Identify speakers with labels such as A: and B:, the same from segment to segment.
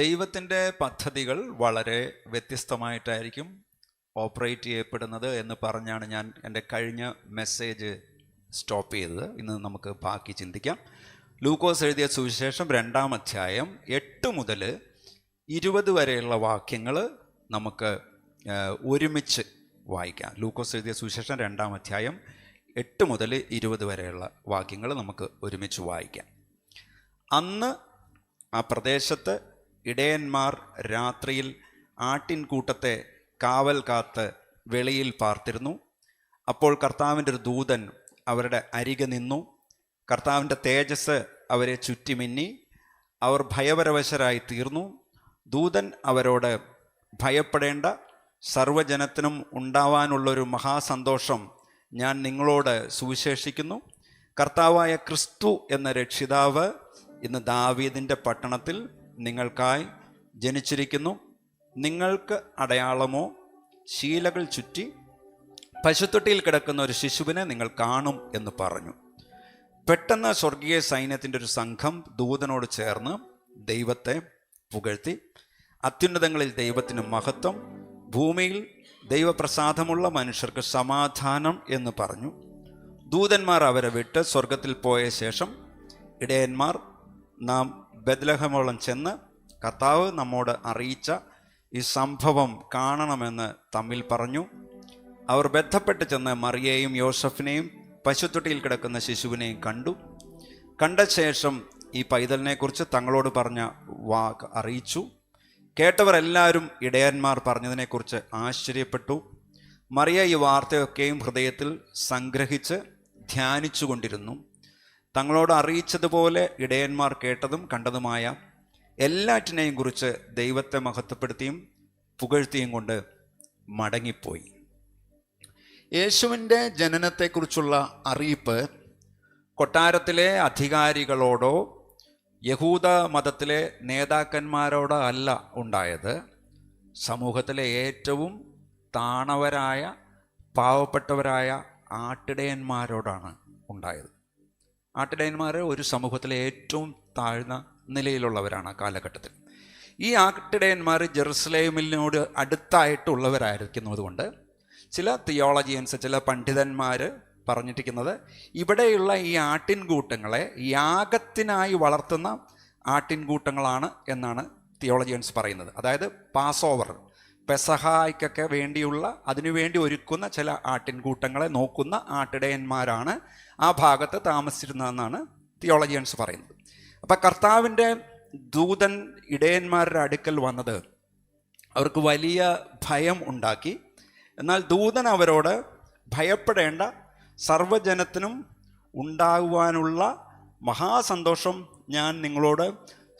A: ദൈവത്തിൻ്റെ പദ്ധതികൾ വളരെ വ്യത്യസ്തമായിട്ടായിരിക്കും ഓപ്പറേറ്റ് ചെയ്യപ്പെടുന്നത് എന്ന് പറഞ്ഞാണ് ഞാൻ എൻ്റെ കഴിഞ്ഞ മെസ്സേജ് സ്റ്റോപ്പ് ചെയ്തത്. ഇന്ന് നമുക്ക് ബാക്കി ചിന്തിക്കാം. ലൂക്കോസ് എഴുതിയ സുവിശേഷം 2-ാം അധ്യായം 8 മുതൽ 20 വരെയുള്ള വാക്യങ്ങൾ നമുക്ക് ഒരുമിച്ച് വായിക്കാം. ലൂക്കോസ് എഴുതിയ സുവിശേഷം 2-ാം അധ്യായം 8 മുതൽ 20 വരെയുള്ള വാക്യങ്ങൾ നമുക്ക് ഒരുമിച്ച് വായിക്കാം. അന്ന് ആ പ്രദേശത്ത് ഇടയന്മാർ രാത്രിയിൽ ആട്ടിൻകൂട്ടത്തെ കാവൽ കാത്ത് വെളിയിൽ പാർത്തിരുന്നു. അപ്പോൾ കർത്താവിൻ്റെ ഒരു ദൂതൻ അവരുടെ അരികെ നിന്നു. കർത്താവിൻ്റെ തേജസ് അവരെ ചുറ്റിമിന്നി. അവർ ഭയപരവശരായി തീർന്നു. ദൂതൻ അവരോട്, ഭയപ്പെടേണ്ട, സർവ്വജനത്തിനും ഉണ്ടാവാനുള്ളൊരു മഹാസന്തോഷം ഞാൻ നിങ്ങളോട് സുവിശേഷിക്കുന്നു. കർത്താവായ ക്രിസ്തു എന്ന രക്ഷിതാവ് ഇന്ന് ദാവീദിൻ്റെ പട്ടണത്തിൽ നിങ്ങൾക്കായി ജനിച്ചിരിക്കുന്നു. നിങ്ങൾക്ക് അടയാളമോ ശീലകൾ ചുറ്റി പശുത്തൊട്ടിയിൽ കിടക്കുന്ന ഒരു ശിശുവിനെ നിങ്ങൾ കാണും എന്ന് പറഞ്ഞു. പെട്ടെന്ന് സ്വർഗീയ സൈന്യത്തിൻ്റെ ഒരു സംഘം ദൂതനോട് ചേർന്ന് ദൈവത്തെ പുകഴ്ത്തി, അത്യുന്നതങ്ങളിൽ ദൈവത്തിന് മഹത്വം, ഭൂമിയിൽ ദൈവപ്രസാദമുള്ള മനുഷ്യർക്ക് സമാധാനം എന്ന് പറഞ്ഞു. ദൂതന്മാർ അവരെ വിട്ട് സ്വർഗത്തിൽ പോയ ശേഷം ഇടയന്മാർ, നാം ബെത്ലഹേമോളം ചെന്ന് കർത്താവ് നമ്മോട് അറിയിച്ച ഈ സംഭവം കാണണമെന്ന് തമ്മിൽ പറഞ്ഞു. അവർ ബന്ധപ്പെട്ട് ചെന്ന് മറിയയെയും യോസഫിനെയും പശുത്തൊട്ടിയിൽ കിടക്കുന്ന ശിശുവിനെയും കണ്ടു. കണ്ട ശേഷം ഈ പൈതലിനെക്കുറിച്ച് തങ്ങളോട് പറഞ്ഞ വാക്ക് അറിയിച്ചു. കേട്ടവർ എല്ലാവരും ഇടയന്മാർ പറഞ്ഞതിനെക്കുറിച്ച് ആശ്ചര്യപ്പെട്ടു. മറിയ ഈ വാർത്തയൊക്കെയും ഹൃദയത്തിൽ സംഗ്രഹിച്ച് ധ്യാനിച്ചു കൊണ്ടിരുന്നു. തങ്ങളോട് അറിയിച്ചതുപോലെ ഇടയന്മാർ കേട്ടതും കണ്ടതുമായ എല്ലാറ്റിനെയും കുറിച്ച് ദൈവത്തെ മഹത്വപ്പെടുത്തിയും പുകഴ്ത്തിയും കൊണ്ട് മടങ്ങിപ്പോയി. യേശുവിൻ്റെ ജനനത്തെക്കുറിച്ചുള്ള അറിയിപ്പ് കൊട്ടാരത്തിലെ അധികാരികളോടോ യഹൂദ മതത്തിലെ നേതാക്കന്മാരോടോ അല്ല ഉണ്ടായത്. സമൂഹത്തിലെ ഏറ്റവും താണവരായ പാവപ്പെട്ടവരായ ആട്ടിടയന്മാരോടാണ് ഉണ്ടായത്. ആട്ടിടയന്മാർ ഒരു സമൂഹത്തിലെ ഏറ്റവും താഴ്ന്ന നിലയിലുള്ളവരാണ് ആ കാലഘട്ടത്തിൽ. ഈ ആട്ടിടയന്മാർ ജെറുസലേമിനോട് അടുത്തായിട്ടുള്ളവരായിരിക്കുന്നത് കൊണ്ട് ചില തിയോളജിയൻസ്, ചില പണ്ഡിതന്മാർ പറഞ്ഞിരിക്കുന്നത് ഇവിടെയുള്ള ഈ ആട്ടിൻകൂട്ടങ്ങളെ യാഗത്തിനായി വളർത്തുന്ന ആട്ടിൻകൂട്ടങ്ങളാണ് എന്നാണ് തിയോളജിയൻസ് പറയുന്നത്. അതായത് പാസ് ഓവർ, പെസഹായ്ക്കൊക്കെ വേണ്ടിയുള്ള, അതിനുവേണ്ടി ഒരുക്കുന്ന ചില ആട്ടിൻകൂട്ടങ്ങളെ നോക്കുന്ന ആട്ടിടയന്മാരാണ് ആ ഭാഗത്ത് താമസിച്ചിരുന്നതെന്നാണ് തിയോളജിയൻസ് പറയുന്നത്. അപ്പം കർത്താവിൻ്റെ ദൂതൻ ഇടയന്മാരുടെ അടുക്കൽ വന്നത് അവർക്ക് വലിയ ഭയം ഉണ്ടാക്കി. എന്നാൽ ദൂതൻ അവരോട്, ഭയപ്പെടേണ്ട, സർവ്വജനത്തിനും ഉണ്ടാകുവാനുള്ള മഹാസന്തോഷം ഞാൻ നിങ്ങളോട്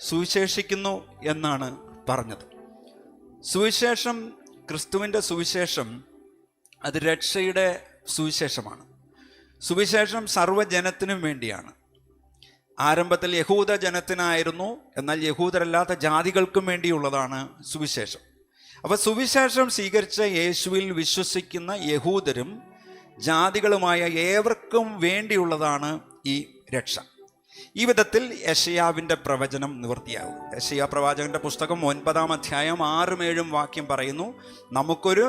A: സുവിശേഷിക്കുന്നു എന്നാണ് പറഞ്ഞത്. സുവിശേഷം, ക്രിസ്തുവിൻ്റെ സുവിശേഷം, അത് രക്ഷയുടെ സുവിശേഷമാണ്. സുവിശേഷം സർവ്വജനത്തിനും വേണ്ടിയാണ്. ആരംഭത്തിൽ യഹൂദ ജനത്തിനായിരുന്നു, എന്നാൽ യഹൂദരല്ലാത്ത ജാതികൾക്കും വേണ്ടിയുള്ളതാണ് സുവിശേഷം. അപ്പോൾ സുവിശേഷം സ്വീകരിച്ച യേശുവിൽ വിശ്വസിക്കുന്ന യഹൂദരും ജാതികളുമായ ഏവർക്കും വേണ്ടിയുള്ളതാണ് ഈ രക്ഷ. ഈ വിധത്തിൽ യെശയ്യാവിൻ്റെ പ്രവചനം നിവൃത്തിയാകും. യെശയ്യാ പ്രവാചകന്റെ പുസ്തകം 9-ാം അധ്യായം 6-7 വാക്യം പറയുന്നു, നമുക്കൊരു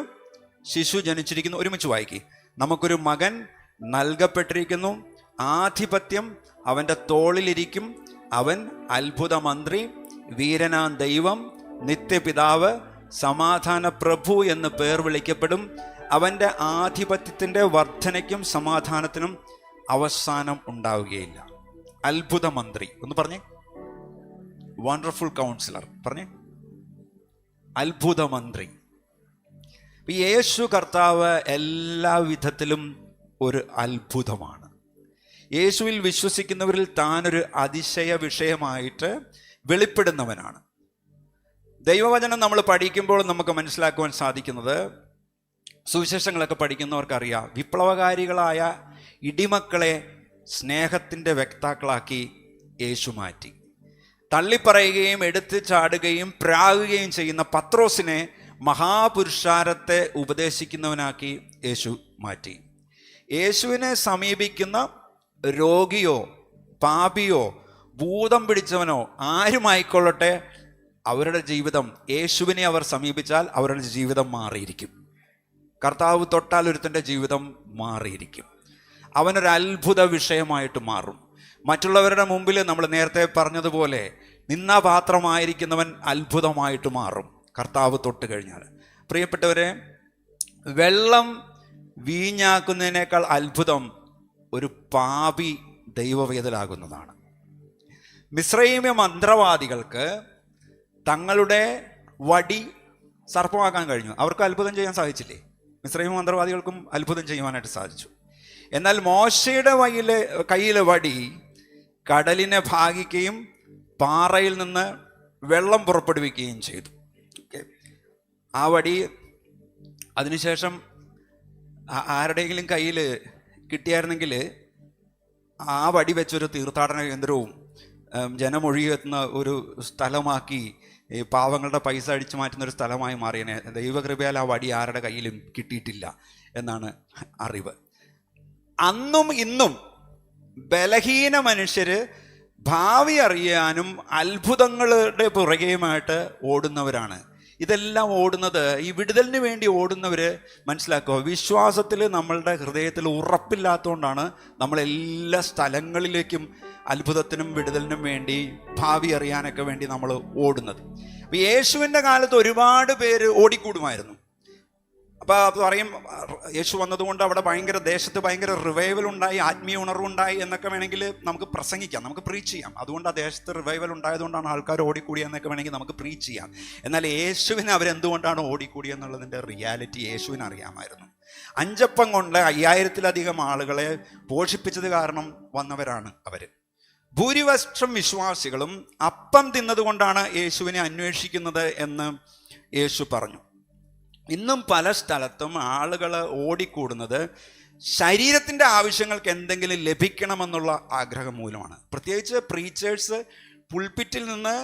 A: ശിശു ജനിച്ചിരിക്കുന്നു. ഒരുമിച്ച് വായിക്കി. നമുക്കൊരു മകൻ നൽകപ്പെട്ടിരിക്കുന്നു, ആധിപത്യം അവൻ്റെ തോളിലിരിക്കും. അവൻ അത്ഭുത മന്ത്രി, വീരനാം ദൈവം, നിത്യപിതാവ്, സമാധാന പ്രഭു എന്ന് പേർ വിളിക്കപ്പെടും. അവൻ്റെ ആധിപത്യത്തിൻ്റെ വർധനയ്ക്കും സമാധാനത്തിനും അവസാനം ഉണ്ടാവുകയില്ല. അത്ഭുത മന്ത്രി ഒന്ന് പറഞ്ഞേ. വണ്ടർഫുൾ കൗൺസിലർ പറഞ്ഞേ. അത്ഭുത മന്ത്രി. യേശു കർത്താവ് എല്ലാ വിധത്തിലും ഒരു അത്ഭുതമാണ്. യേശുവിൽ വിശ്വസിക്കുന്നവരിൽ താനൊരു അതിശയ വിഷയമായിട്ട് വെളിപ്പെടുന്നവനാണ്. ദൈവവചനം നമ്മൾ പഠിക്കുമ്പോൾ നമുക്ക് മനസ്സിലാക്കുവാൻ സാധിക്കുന്നത്, സുവിശേഷങ്ങളൊക്കെ പഠിക്കുന്നവർക്കറിയാം, വിപ്ലവകാരികളായ ഇടിമക്കളെ സ്നേഹത്തിൻ്റെ വ്യക്താക്കളാക്കി യേശു മാറ്റി. തള്ളിപ്പറയുകയും എടുത്തു ചാടുകയും പ്രാകുകയും ചെയ്യുന്ന പത്രോസിനെ മഹാപുരുഷാരത്തെ ഉപദേശിക്കുന്നവനാക്കി യേശു മാറ്റി. യേശുവിനെ സമീപിക്കുന്ന രോഗിയോ പാപിയോ ഭൂതം പിടിച്ചവനോ ആരുമായിക്കൊള്ളട്ടെ, അവരുടെ ജീവിതം, യേശുവിനെ അവർ സമീപിച്ചാൽ അവരുടെ ജീവിതം മാറിയിരിക്കും. കർത്താവ് തൊട്ടാൽ ഒരുത്തൻ്റെ ജീവിതം മാറിയിരിക്കും. അവനൊരു അത്ഭുത വിഷയമായിട്ട് മാറും. മറ്റുള്ളവരുടെ മുമ്പിൽ നമ്മൾ നേരത്തെ പറഞ്ഞതുപോലെ നിന്നാപാത്രമായിരിക്കുന്നവൻ അത്ഭുതമായിട്ട് മാറും കർത്താവ് തൊട്ട് കഴിഞ്ഞാൽ. പ്രിയപ്പെട്ടവരെ, വെള്ളം വീഞ്ഞാക്കുന്നതിനേക്കാൾ അത്ഭുതം ഒരു പാപി ദൈവവേദലാകുന്നതാണ്. മിസ്രൈമ്യ മന്ത്രവാദികൾക്ക് തങ്ങളുടെ വടി സർപ്പമാക്കാൻ കഴിഞ്ഞു. അവർക്ക് അത്ഭുതം ചെയ്യാൻ സാധിച്ചില്ലേ? മിസ്രൈമ്യ മന്ത്രവാദികൾക്കും അത്ഭുതം ചെയ്യുവാനായിട്ട് സാധിച്ചു. എന്നാൽ മോശയുടെ കയ്യിലെ വടി കടലിനെ ഭാഗിക്കുകയും പാറയിൽ നിന്ന് വെള്ളം പുറപ്പെടുവിക്കുകയും ചെയ്തു. ആ വടി അതിനുശേഷം ആരുടെയെങ്കിലും കയ്യിൽ കിട്ടിയായിരുന്നെങ്കിൽ ആ വടി വെച്ചൊരു തീർത്ഥാടന കേന്ദ്രവും ജനമൊഴിയെത്തുന്ന ഒരു സ്ഥലമാക്കി ഈ പാവങ്ങളുടെ പൈസ അടിച്ചു മാറ്റുന്ന ഒരു സ്ഥലമായി മാറിയനെ. ദൈവകൃപയാൽ ആ വടി ആരുടെ കയ്യിലും കിട്ടിയിട്ടില്ല എന്നാണ് അറിവ്. അന്നും ഇന്നും ബലഹീന മനുഷ്യര് ഭാവി അറിയാനും അത്ഭുതങ്ങളുടെ പുറകെയുമായിട്ട് ഓടുന്നവരാണ്. ഇതെല്ലാം ഓടുന്നത്, ഈ വിടുതലിന് വേണ്ടി ഓടുന്നവർ മനസ്സിലാക്കുക, വിശ്വാസത്തിൽ നമ്മളുടെ ഹൃദയത്തിൽ ഉറപ്പില്ലാത്തതുകൊണ്ടാണ് നമ്മളെല്ലാ സ്ഥലങ്ങളിലേക്കും അത്ഭുതത്തിനും വിടുതലിനും വേണ്ടി, ഭാവി അറിയാനൊക്കെ വേണ്ടി നമ്മൾ ഓടുന്നത്. അപ്പോൾ യേശുവിൻ്റെ കാലത്ത് ഒരുപാട് പേര് ഓടിക്കൂടുമായിരുന്നു. അപ്പോൾ അത് പറയും, യേശു വന്നതുകൊണ്ട് അവിടെ ദേശത്ത് ഭയങ്കര റിവൈവൽ ഉണ്ടായി, ആത്മീയ ഉണർവുണ്ടായി എന്നൊക്കെ വേണമെങ്കിൽ നമുക്ക് പ്രസംഗിക്കാം, നമുക്ക് പ്രീച്ച് ചെയ്യാം. അതുകൊണ്ട് ആ ദേശത്ത് റിവൈവൽ ഉണ്ടായതുകൊണ്ടാണ് ആൾക്കാർ ഓടിക്കൂടിയെന്നൊക്കെ വേണമെങ്കിൽ നമുക്ക് പ്രീച്ച് ചെയ്യാം. എന്നാൽ യേശുവിന് അവരെന്തുകൊണ്ടാണ് ഓടിക്കൂടിയെന്നുള്ളതിൻ്റെ റിയാലിറ്റി യേശുവിന് അറിയാമായിരുന്നു. 5 അപ്പം കൊണ്ട് 5000-ലധികം ആളുകളെ പോഷിപ്പിച്ചത് കാരണം വന്നവരാണ് അവർ. ഭൂരിപക്ഷം വിശ്വാസികളും അപ്പം തിന്നതുകൊണ്ടാണ് യേശുവിനെ അന്വേഷിക്കുന്നത് എന്ന് യേശു പറഞ്ഞു. ഇന്നും പല സ്ഥലത്തും ആളുകൾ ഓടിക്കൂടുന്നത് ശരീരത്തിൻ്റെ ആവശ്യങ്ങൾക്ക് എന്തെങ്കിലും ലഭിക്കണമെന്നുള്ള ആഗ്രഹം മൂലമാണ്. പ്രത്യേകിച്ച് പ്രീച്ചേഴ്സ് പുൾപിറ്റിൽ നിന്ന്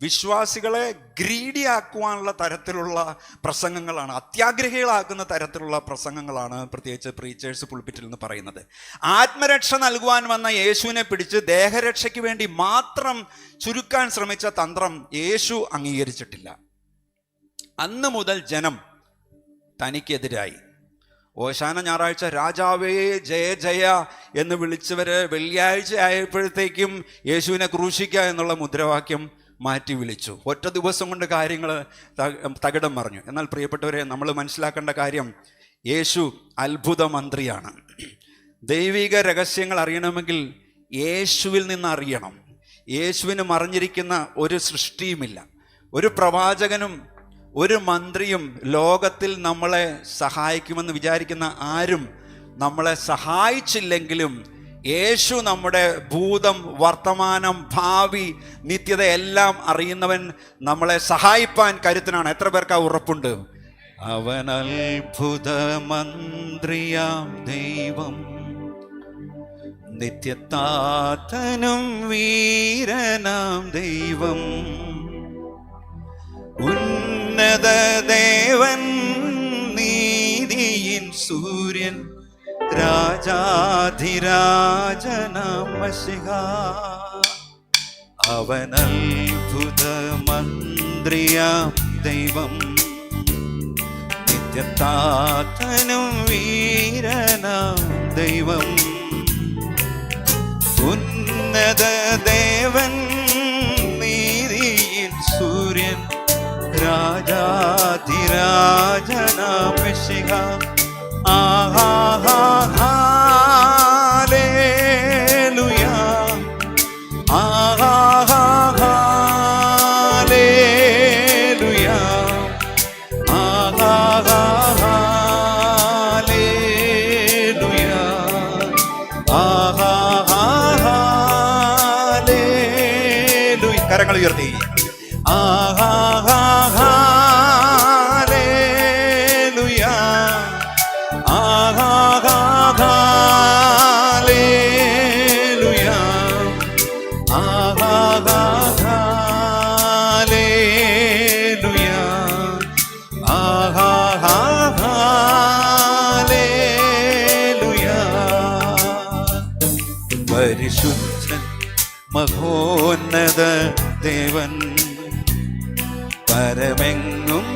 A: വിശ്വാസികളെ ഗ്രീഡി ആക്കുവാനുള്ള തരത്തിലുള്ള പ്രസംഗങ്ങളാണ്, അത്യാഗ്രഹികളാക്കുന്ന തരത്തിലുള്ള പ്രസംഗങ്ങളാണ് പ്രത്യേകിച്ച് പ്രീച്ചേഴ്സ് പുൾപിറ്റിൽ നിന്ന് പറയുന്നത്. ആത്മരക്ഷ നൽകുവാൻ വന്ന യേശുവിനെ പിടിച്ച് ദേഹരക്ഷയ്ക്ക് വേണ്ടി മാത്രം ചുരുക്കാൻ ശ്രമിച്ച തന്ത്രം യേശു അംഗീകരിച്ചിട്ടില്ല. അന്ന് മുതൽ ജനം തനിക്കെതിരായി. ഓശാന ഞായറാഴ്ച രാജാവേ ജയ ജയ എന്ന് വിളിച്ചവര് വെള്ളിയാഴ്ച ആയപ്പോഴത്തേക്കും യേശുവിനെ ക്രൂശിക്കുക എന്നുള്ള മുദ്രാവാക്യം മാറ്റി വിളിച്ചു. ഒറ്റ ദിവസം കൊണ്ട് കാര്യങ്ങൾ തകിടം മറിഞ്ഞു. എന്നാൽ പ്രിയപ്പെട്ടവരെ, നമ്മൾ മനസ്സിലാക്കേണ്ട കാര്യം, യേശു അത്ഭുത മന്ത്രിയാണ്. ദൈവിക രഹസ്യങ്ങൾ അറിയണമെങ്കിൽ യേശുവിൽ നിന്ന് അറിയണം. യേശുവിന് മറിഞ്ഞിരിക്കുന്ന ഒരു സൃഷ്ടിയുമില്ല. ഒരു പ്രവാചകനും ഒരു മന്ത്രിയും ലോകത്തിൽ നമ്മളെ സഹായിക്കുമെന്ന് വിചാരിക്കുന്ന ആരും നമ്മളെ സഹായിച്ചില്ലെങ്കിലും യേശു നമ്മുടെ ഭൂതം, വർത്തമാനം, ഭാവി, നിത്യത എല്ലാം അറിയുന്നവൻ നമ്മളെ സഹായിപ്പാൻ കരുത്തനാണ്. എത്ര പേർക്ക് ആ ഉറപ്പുണ്ട്? അവൻ അത്ഭുത മന്ത്രിയാം ദൈവം, നിത്യത്താതനും വീരനാം ദൈവം, ഉന്നത ദേവൻ, നീതിയിൻ സൂര്യൻ, രാജാധിരാജനാം മശിഹാ. അവൻ അത്ഭുത മന്ത്രിയാം ദൈവം, നിത്യത്താതനും വീരനാം ദൈവം, ഉന്നത ദേവൻ, നീതിയിൻ സൂര്യൻ, രാജാധിരാജനാം മശിഹാ. ഹല്ലേലൂയ, ഹല്ലേലൂയ, ഹല്ലേലൂയ, ഹല്ലേലൂയ. കരങ്ങൾ ഉയർത്തി പരിശുദ്ധൻ മഹോന്നത ദേവൻ, പരമെങ്ങും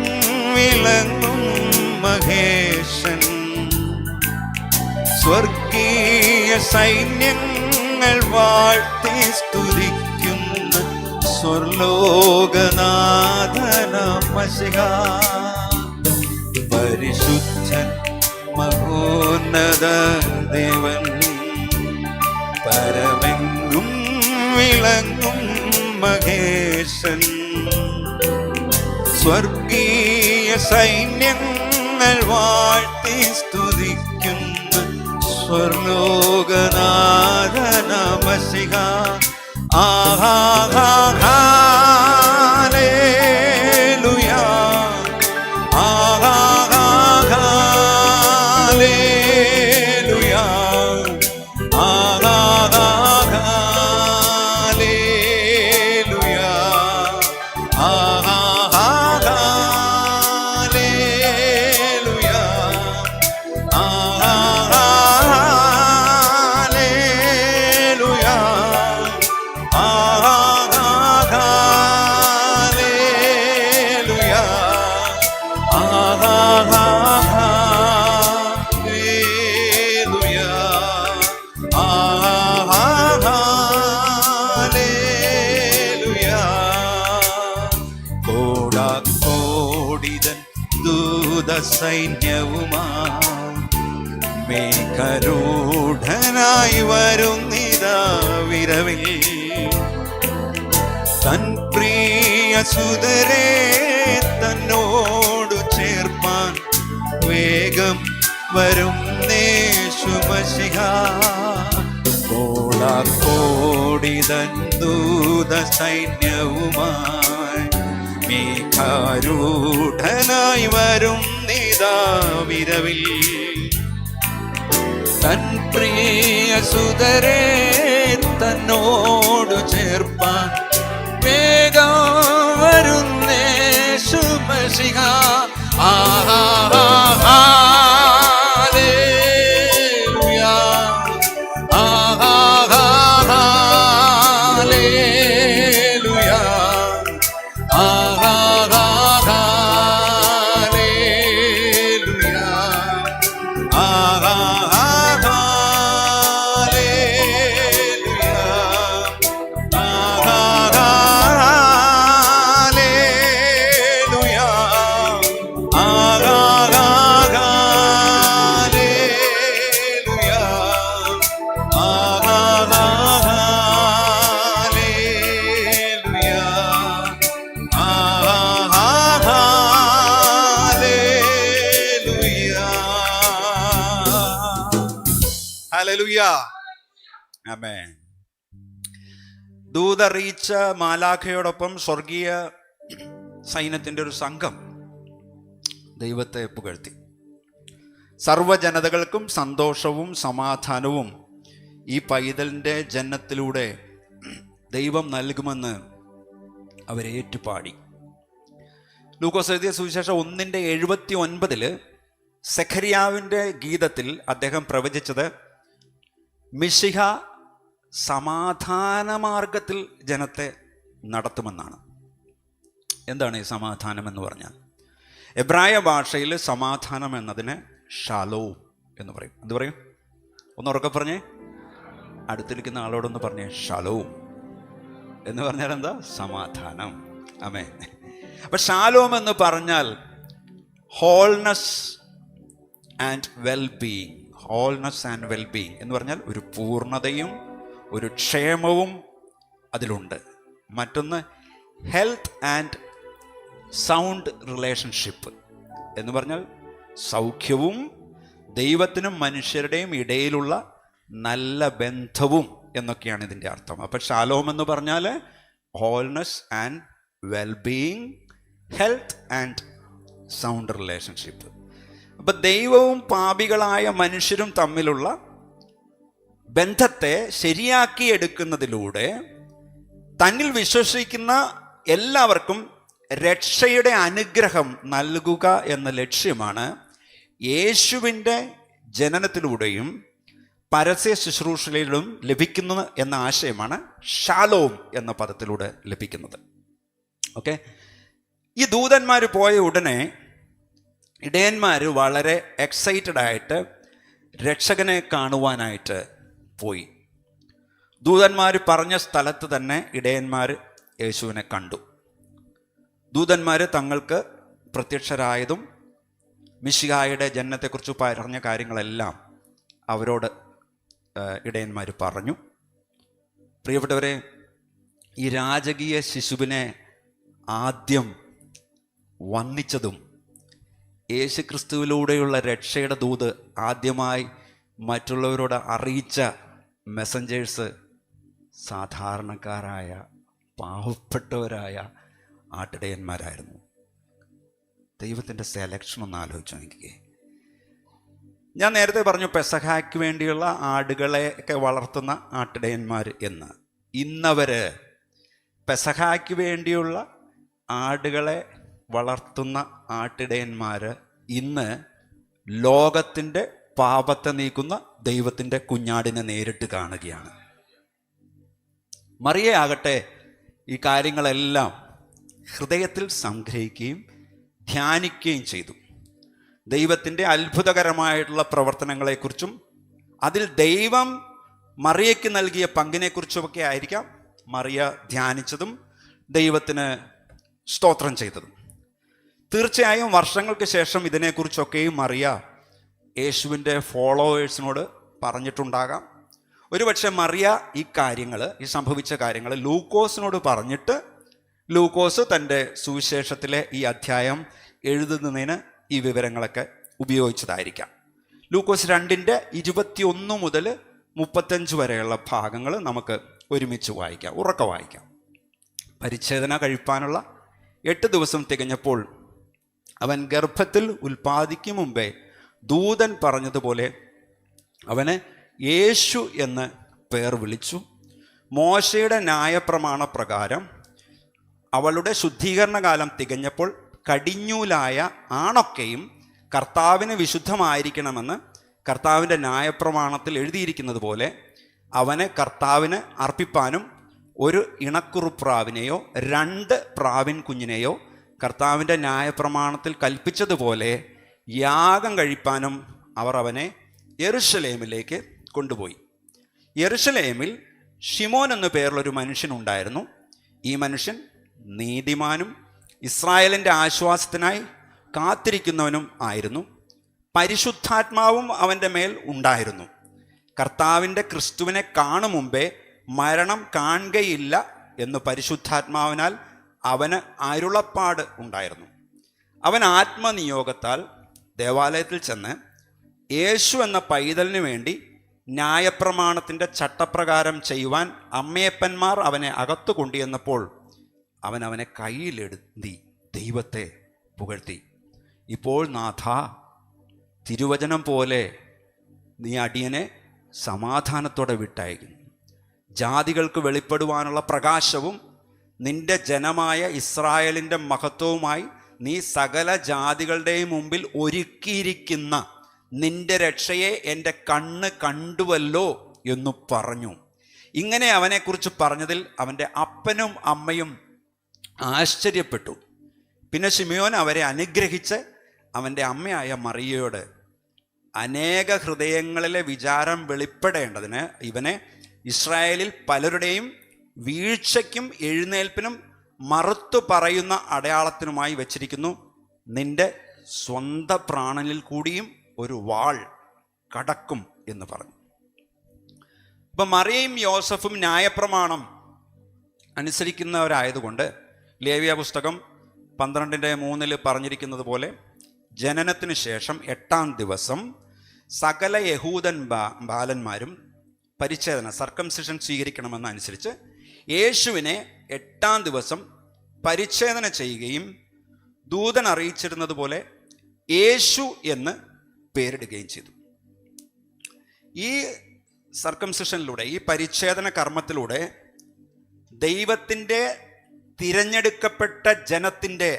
A: വിളങ്ങും മഹേശൻ. സ്വർഗീയ സൈന്യങ്ങൾ വാഴ്ത്തി സ്തുതിക്കുന്ന സ്വർലോകനാഥനാം മശിഹാ. പരിശുദ്ധൻ മഹോന്നത ദേവൻ, പരമെങ്ങും വിളങ്ങും മഹേശൻ. സ്വർഗീയ സൈന്യങ്ങൾ വാഴ്ത്തി സ്തുതിക്കുന്ന സ്വർലോകനാഥനാം മശിഹാ. ആഹാ ഹല്ലേലൂയാ, ആഹാ ഹല്ലേലൂയാ, ആഹാ ഹല്ലേലൂയാ, ആഹാ ഹല്ലേലൂയാ, ആഹാ ഹല്ലേലൂയാ, ആഹാ ഹല്ലേലൂയാ, ആഹാ ഹല്ലേലൂയാ, ആഹാ ഹല്ലേലൂയാ. കോടാകോടിതൻ ദൂതസൈന്യവുമായി മേഘരൂഢനായി വരുന്നിതാ വിരവിൽ. തൻ പ്രിയ സുതരെ തന്നോടു ചേർപ്പാൻ വേഗം വരുന്നേശു മശിഹാ. കോടാകോടിതൻ ദൂതസൈന്യവുമായി മേഘാരൂഢനായി വരുന്നിതാ വിരവിൽ. തൻ പ്രിയ സുതരെ തന്നോടു ചേർപ്പാൻ വേഗം വരുന്നേശു മശിഹാ. ആഹാ ഹല്ലേലൂയാ, ആഹാ ഹല്ലേലൂയാ, ആഹാ ഹല്ലേലൂയാ, ആഹാ ഹല്ലേലൂയാ, ആഹാ ഹല്ലേലൂയാ, ആഹാ ഹല്ലേലൂയാ, ആഹാ ഹല്ലേലൂയാ, ആഹാ ഹല്ലേലൂയാ. ഹല്ലേലൂയ. ആമേൻ. ദൂതറിയിച്ച മാലാഖയോടൊപ്പം സ്വർഗീയ സൈന്യത്തിൻ്റെ ഒരു സംഘം ദൈവത്തെ പുകഴ്ത്തി. സർവ്വജനതകൾക്കും സന്തോഷവും സമാധാനവും ഈ പൈതലിൻ്റെ ജനനത്തിലൂടെ ദൈവം നൽകുമെന്ന് അവരേറ്റുപാടി. ലൂക്കോസ് എഴുതിയ സുവിശേഷം 1:79 സെഖരിയാവിൻ്റെ ഗീതത്തിൽ അദ്ദേഹം പ്രവചിച്ചത് മിശിഹ സമാധാനമാർഗത്തിൽ ജനത്തെ നടത്തുമെന്നാണ്. എന്താണ് ഈ സമാധാനം എന്ന് പറഞ്ഞാൽ? എബ്രായ ഭാഷയിൽ സമാധാനം എന്നതിന് ഷാലോം എന്ന് പറയും. എന്ത് പറയും? ഒന്ന് ഉറക്കെ പറഞ്ഞേ. അടുത്തിരിക്കുന്ന ആളോടൊന്ന് പറഞ്ഞേ, ഷാലോം എന്ന് പറഞ്ഞാൽ എന്താ? സമാധാനം. ആമേൻ. അപ്പൊ ഷാലോം എന്ന് പറഞ്ഞാൽ holiness and wellbeing. Holiness and wellbeing എന്ന് പറഞ്ഞാൽ ഒരു പൂർണ്ണതയും ഒരു ക്ഷേമവും അതിലുണ്ട്. മറ്റൊന്ന് ഹെൽത്ത് ആൻഡ് സൗണ്ട് റിലേഷൻഷിപ്പ് എന്ന് പറഞ്ഞാൽ സൗഖ്യവും ദൈവത്തിനും മനുഷ്യരുടെയും ഇടയിലുള്ള നല്ല ബന്ധവും എന്നൊക്കെയാണ് ഇതിൻ്റെ അർത്ഥം. അപ്പം ഷാലോം എന്ന് പറഞ്ഞാൽ holiness and wellbeing, health and sound relationship. അപ്പം ദൈവവും പാപികളായ മനുഷ്യരും തമ്മിലുള്ള ബന്ധത്തെ ശരിയാക്കിയെടുക്കുന്നതിലൂടെ തന്നിൽ വിശ്വസിക്കുന്ന എല്ലാവർക്കും രക്ഷയുടെ അനുഗ്രഹം നൽകുക എന്ന ലക്ഷ്യമാണ് യേശുവിൻ്റെ ജനനത്തിലൂടെയും പരസ്യ ശുശ്രൂഷയിലും ലഭിക്കുന്നത് എന്ന ആശയമാണ് ഷാലോം എന്ന പദത്തിലൂടെ ലഭിക്കുന്നത്. ഓക്കെ, ഈ ദൂതന്മാർ പോയ ഉടനെ ഇടയന്മാർ വളരെ എക്സൈറ്റഡ് ആയിട്ട് രക്ഷകനെ കാണുവാനായിട്ട് പോയി. ദൂതന്മാർ പറഞ്ഞ സ്ഥലത്ത് തന്നെ ഇടയന്മാർ യേശുവിനെ കണ്ടു. ദൂതന്മാർ തങ്ങൾക്ക് പ്രത്യക്ഷരായതും മിശിഹായുടെ ജനനത്തെക്കുറിച്ച് പറഞ്ഞ കാര്യങ്ങളെല്ലാം അവരോട് ഇടയന്മാർ പറഞ്ഞു. പ്രിയപ്പെട്ടവരെ, ഈ രാജകീയ ശിശുവിനെ ആദ്യം വന്ദിച്ചതും യേശുക്രിസ്തുവിലൂടെയുള്ള രക്ഷയുടെ ദൂത് ആദ്യമായി മറ്റുള്ളവരോട് അറിയിച്ച മെസ്സഞ്ചേഴ്സ് സാധാരണക്കാരായ പാവപ്പെട്ടവരായ ആട്ടിടയന്മാരായിരുന്നു. ദൈവത്തിൻ്റെ സെലക്ഷൻ ഒന്ന് ആലോചിച്ച് നോക്കിക്കേ. ഞാൻ നേരത്തെ പറഞ്ഞു പെസഹായ്ക്ക് വേണ്ടിയുള്ള ആടുകളെയൊക്കെ വളർത്തുന്ന ആട്ടിടയന്മാർ എന്ന്. ഇന്നവർ പെസഹായ്ക്ക് വേണ്ടിയുള്ള ആടുകളെ വളർത്തുന്ന ആട്ടിടയന്മാർ ഇന്ന് ലോകത്തിൻ്റെ പാപത്തെ നീക്കുന്ന ദൈവത്തിൻ്റെ കുഞ്ഞാടിനെ നേരിട്ട് കാണുകയാണ്. മറിയയാകട്ടെ ഈ കാര്യങ്ങളെല്ലാം ഹൃദയത്തിൽ സംഗ്രഹിക്കുകയും ധ്യാനിക്കുകയും ചെയ്തു. ദൈവത്തിൻ്റെ അത്ഭുതകരമായിട്ടുള്ള പ്രവർത്തനങ്ങളെക്കുറിച്ചും അതിൽ ദൈവം മറിയയ്ക്ക് നൽകിയ പങ്കിനെക്കുറിച്ചുമൊക്കെ ആയിരിക്കാം മറിയ ധ്യാനിച്ചതും ദൈവത്തിന് സ്തോത്രം ചെയ്തതും. തീർച്ചയായും വർഷങ്ങൾക്ക് ശേഷം ഇതിനെക്കുറിച്ചൊക്കെയും മറിയ യേശുവിൻ്റെ ഫോളോവേഴ്സിനോട് പറഞ്ഞിട്ടുണ്ടാകാം. ഒരുപക്ഷെ മറിയ ഈ സംഭവിച്ച കാര്യങ്ങൾ ലൂക്കോസിനോട് പറഞ്ഞിട്ട് ലൂക്കോസ് തൻ്റെ സുവിശേഷത്തിലെ ഈ അധ്യായം എഴുതുന്നതിന് ഈ വിവരങ്ങളൊക്കെ ഉപയോഗിച്ചതായിരിക്കാം. ലൂക്കോസ് 2:21 മുതൽ 35 വരെയുള്ള ഭാഗങ്ങൾ നമുക്ക് ഒരുമിച്ച് വായിക്കാം, ഉറക്കെ വായിക്കാം. പരിച്ഛേദന കഴിപ്പാനുള്ള 8 ദിവസം തികഞ്ഞപ്പോൾ അവൻ ഗർഭത്തിൽ ഉൽപ്പാദിക്കും മുമ്പേ ദൂതൻ പറഞ്ഞതുപോലെ അവന് യേശു എന്ന് പേർ വിളിച്ചു. മോശയുടെ ന്യായപ്രമാണ പ്രകാരം അവളുടെ ശുദ്ധീകരണ കാലം തികഞ്ഞപ്പോൾ കടിഞ്ഞൂലായ ആണൊക്കെയും കർത്താവിന് വിശുദ്ധമായിരിക്കണമെന്ന് കർത്താവിൻ്റെ ന്യായപ്രമാണത്തിൽ എഴുതിയിരിക്കുന്നത് പോലെ അവനെ കർത്താവിന് അർപ്പിപ്പാനും ഒരു ഇണക്കുറുപ്രാവിനെയോ 2 പ്രാവിൻ കുഞ്ഞിനെയോ കർത്താവിൻ്റെ ന്യായപ്രമാണത്തിൽ കൽപ്പിച്ചതുപോലെ യാഗം കഴിപ്പാനും അവർ അവനെ യെരുശലേമിലേക്ക് കൊണ്ടുപോയി. യെരുശലേമിൽ ഷിമോൻ എന്നു പേരുള്ളൊരു മനുഷ്യനുണ്ടായിരുന്നു. ഈ മനുഷ്യൻ നീതിമാനും ഇസ്രായേലിൻ്റെ ആശ്വാസത്തിനായി കാത്തിരിക്കുന്നവനും ആയിരുന്നു. പരിശുദ്ധാത്മാവും അവൻ്റെ മേൽ ഉണ്ടായിരുന്നു. കർത്താവിൻ്റെ ക്രിസ്തുവിനെ കാണും മുമ്പേ മരണം കാണുകയില്ല എന്ന് പരിശുദ്ധാത്മാവിനാൽ അവന് അരുളപ്പാട് ഉണ്ടായിരുന്നു. അവൻ ആത്മനിയോഗത്താൽ ദേവാലയത്തിൽ ചെന്ന് യേശു എന്ന പൈതലിന് വേണ്ടി ന്യായപ്രമാണത്തിൻ്റെ ചട്ടപ്രകാരം ചെയ്യുവാൻ അമ്മയപ്പന്മാർ അവനെ അകത്തു കൊണ്ടുവന്നപ്പോൾ അവൻ അവനെ കയ്യിലെടുത്തി ദൈവത്തെ പുകഴ്ത്തി. ഇപ്പോൾ നാഥ, തിരുവചനം പോലെ നീ അടിയനെ സമാധാനത്തോടെ വിട്ടയക്കുന്നു. ജാതികൾക്ക് വെളിപ്പെടുവാനുള്ള പ്രകാശവും നിന്റെ ജനമായ ഇസ്രായേലിൻ്റെ മഹത്വവുമായി നീ സകല ജാതികളുടെയും മുമ്പിൽ ഒരുക്കിയിരിക്കുന്ന നിന്റെ രക്ഷയെ എൻ്റെ കണ്ണ് കണ്ടുവല്ലോ എന്നു പറഞ്ഞു. ഇങ്ങനെ അവനെക്കുറിച്ച് പറഞ്ഞതിൽ അവൻ്റെ അപ്പനും അമ്മയും ആശ്ചര്യപ്പെട്ടു. പിന്നെ ശിമയോൻ അവരെ അനുഗ്രഹിച്ച് അവൻ്റെ അമ്മയായ മറിയയോട് അനേക ഹൃദയങ്ങളിലെ വിചാരം വെളിപ്പെടേണ്ടതിന് ഇവനെ ഇസ്രായേലിൽ പലരുടെയും വീഴ്ചയ്ക്കും എഴുന്നേൽപ്പിനും മറുത്തു പറയുന്ന അടയാളത്തിനുമായി വച്ചിരിക്കുന്നു. നിന്റെ സ്വന്തം പ്രാണനിൽ കൂടിയും ഒരു വാൾ കടക്കും എന്ന് പറഞ്ഞു. അപ്പം മറിയയും യോസഫും ന്യായപ്രമാണം അനുസരിക്കുന്നവരായതുകൊണ്ട് ലേവ്യ പുസ്തകം 12:3 പറഞ്ഞിരിക്കുന്നത് പോലെ ജനനത്തിനു ശേഷം 8-ാം ദിവസം സകല യഹൂദൻ ബാലന്മാരും പരിച്ഛേദന സർക്കംസിഷൻ സ്വീകരിക്കണമെന്നനുസരിച്ച് യേശുവിനെ 8-ാം ദിവസം പരിച്ഛേദന ചെയ്യുകയും ദൂതൻ അറിയിച്ചിരുന്നത് പോലെ യേശു എന്ന് പേരിടുകയും ചെയ്തു. ഈ സർക്കംസിഷനിലൂടെ, ഈ പരിച്ഛേദന കർമ്മത്തിലൂടെ ദൈവത്തിൻ്റെ തിരഞ്ഞെടുക്കപ്പെട്ട ജനത്തിൻ്റെ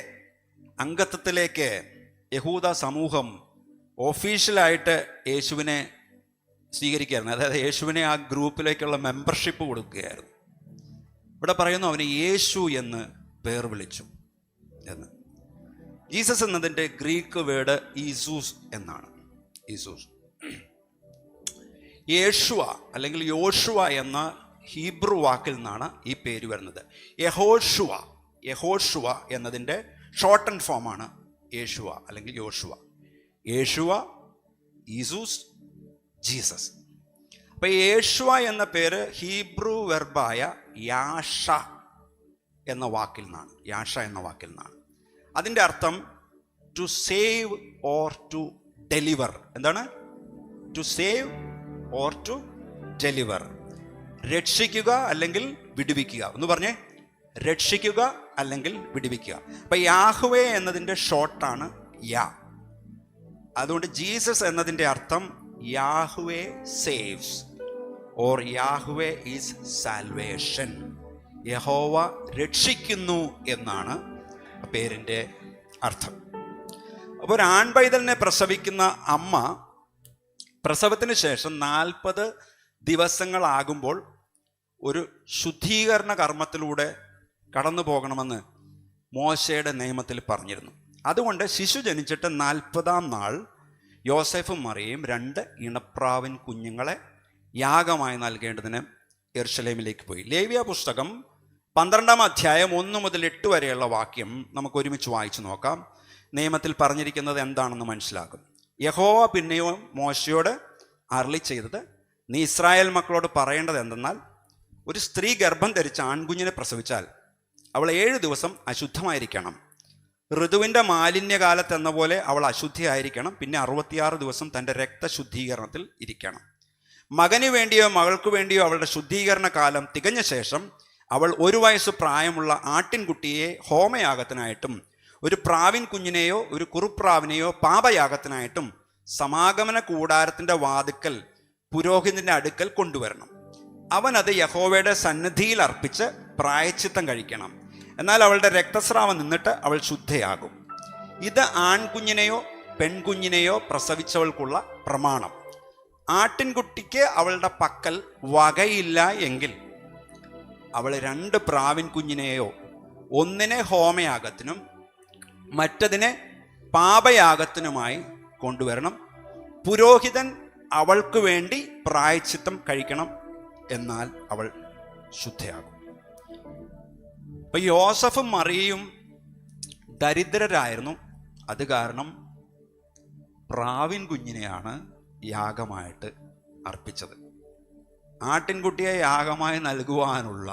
A: അംഗത്വത്തിലേക്ക് യഹൂദ സമൂഹം ഒഫീഷ്യലായിട്ട് യേശുവിനെ സ്വീകരിക്കുകയായിരുന്നു. അതായത് യേശുവിനെ ആ ഗ്രൂപ്പിലേക്കുള്ള മെമ്പർഷിപ്പ് കൊടുക്കുകയായിരുന്നു. ഇവിടെ പറയുന്നു അവന് യേശു എന്ന് പേർ വിളിച്ചു എന്ന്. ജീസസ് എന്നതിൻ്റെ ഗ്രീക്ക് വേർഡ് ഈസൂസ് എന്നാണ്. ഈസൂസ്. യേശുവ അല്ലെങ്കിൽ യോശുവ എന്ന ഹീബ്രു വാക്കിൽ നിന്നാണ് ഈ പേര് വരുന്നത്. യഹോശുവ എന്നതിൻ്റെ ഷോർട്ടൻ ഫോമാണ് യേശുവ അല്ലെങ്കിൽ യോശുവ. യേശുവ, ഈസൂസ്, ജീസസ്. അപ്പം യേശുവ എന്ന പേര് ഹീബ്രു വെർബായ യാഷ എന്ന വാക്കിൽ നിന്നാണ്. അതിൻ്റെ അർത്ഥം to save or to deliver. എന്താണ്? To save or to deliver. രക്ഷിക്കുക അല്ലെങ്കിൽ വിടുവിക്കുക. ഒന്ന് പറഞ്ഞേ, രക്ഷിക്കുക അല്ലെങ്കിൽ വിടുവിക്കുക. അപ്പം യാഹ്വേ എന്നതിൻ്റെ ഷോർട്ടാണ് യാ. അതുകൊണ്ട് ജീസസ് എന്നതിൻ്റെ അർത്ഥം Yahweh saves or Yahweh is salvation. യഹോവ രക്ഷിക്കുന്നു എന്നാണ് പേരിൻ്റെ അർത്ഥം. അപ്പോൾ ഒരു ആൺപൈതലിനെ പ്രസവിക്കുന്ന അമ്മ പ്രസവത്തിന് ശേഷം 40 ദിവസങ്ങളാകുമ്പോൾ ഒരു ശുദ്ധീകരണ കർമ്മത്തിലൂടെ കടന്നു പോകണമെന്ന് മോശയുടെ നിയമത്തിൽ പറഞ്ഞിരുന്നു. അതുകൊണ്ട് ശിശു ജനിച്ചിട്ട് 40-ാം നാൾ യോസേഫും മറിയയും 2 ഇണപ്രാവിൻ കുഞ്ഞുങ്ങളെ യാഗമായി നൽകേണ്ടതിന് യെരുശലേമിലേക്ക് പോയി. ലേവ്യ പുസ്തകം 12-ാം അധ്യായം 1 മുതൽ 8 വരെയുള്ള വാക്യം നമുക്ക് ഒരുമിച്ച് വായിച്ചു നോക്കാം. നിയമത്തിൽ പറഞ്ഞിരിക്കുന്നത് എന്താണെന്ന് മനസ്സിലാക്കും. യഹോവ പിന്നെയും മോശയോട് അരുളി ചെയ്തത്, നീ ഇസ്രായേൽ മക്കളോട് പറയേണ്ടത് എന്തെന്നാൽ, ഒരു സ്ത്രീ ഗർഭം ധരിച്ച ആൺകുഞ്ഞിനെ പ്രസവിച്ചാൽ അവൾ 7 ദിവസം അശുദ്ധമായിരിക്കണം. ഋതുവിൻ്റെ മാലിന്യകാലത്തെന്ന പോലെ അവൾ അശുദ്ധിയായിരിക്കണം. പിന്നെ 66 ദിവസം തൻ്റെ രക്തശുദ്ധീകരണത്തിൽ ഇരിക്കണം. മകന് വേണ്ടിയോ മകൾക്ക് വേണ്ടിയോ അവളുടെ ശുദ്ധീകരണ കാലം തികഞ്ഞ ശേഷം അവൾ 1 വയസ്സ് പ്രായമുള്ള ആട്ടിൻകുട്ടിയെ ഹോമയാഗത്തിനായിട്ടും ഒരു പ്രാവിൻ കുഞ്ഞിനെയോ ഒരു കുറുപ്രാവിനെയോ പാപയാഗത്തിനായിട്ടും സമാഗമന കൂടാരത്തിൻ്റെ വാതിക്കൽ പുരോഹിതൻ്റെ അടുക്കൽ കൊണ്ടുവരണം. അവൻ അത് യഹോവയുടെ സന്നിധിയിൽ അർപ്പിച്ച് പ്രായശ്ചിത്തം കഴിക്കണം. എന്നാൽ അവളുടെ രക്തസ്രാവം നിന്നിട്ട് അവൾ ശുദ്ധയാകും. ഇത് ആൺകുഞ്ഞിനെയോ പെൺകുഞ്ഞിനെയോ പ്രസവിച്ചവൾക്കുള്ള പ്രമാണം. ആട്ടിൻകുട്ടിക്ക് അവളുടെ പക്കൽ വകയില്ല എങ്കിൽ അവൾ 2 പ്രാവിൻ കുഞ്ഞിനെയോ ഒന്നിനെ ഹോമയാഗത്തിനും മറ്റതിനെ പാപയാഗത്തിനുമായി കൊണ്ടുവരണം. പുരോഹിതൻ അവൾക്ക് വേണ്ടി പ്രായശ്ചിത്തം കഴിക്കണം. എന്നാൽ അവൾ ശുദ്ധയാകും. അപ്പൊ യോസഫും മറിയയും ദരിദ്രരായിരുന്നു. അത് കാരണം പ്രാവിൻ കുഞ്ഞിനെയാണ് യാഗമായിട്ട് അർപ്പിച്ചത്. ആട്ടിൻകുട്ടിയെ യാഗമായി നൽകുവാനുള്ള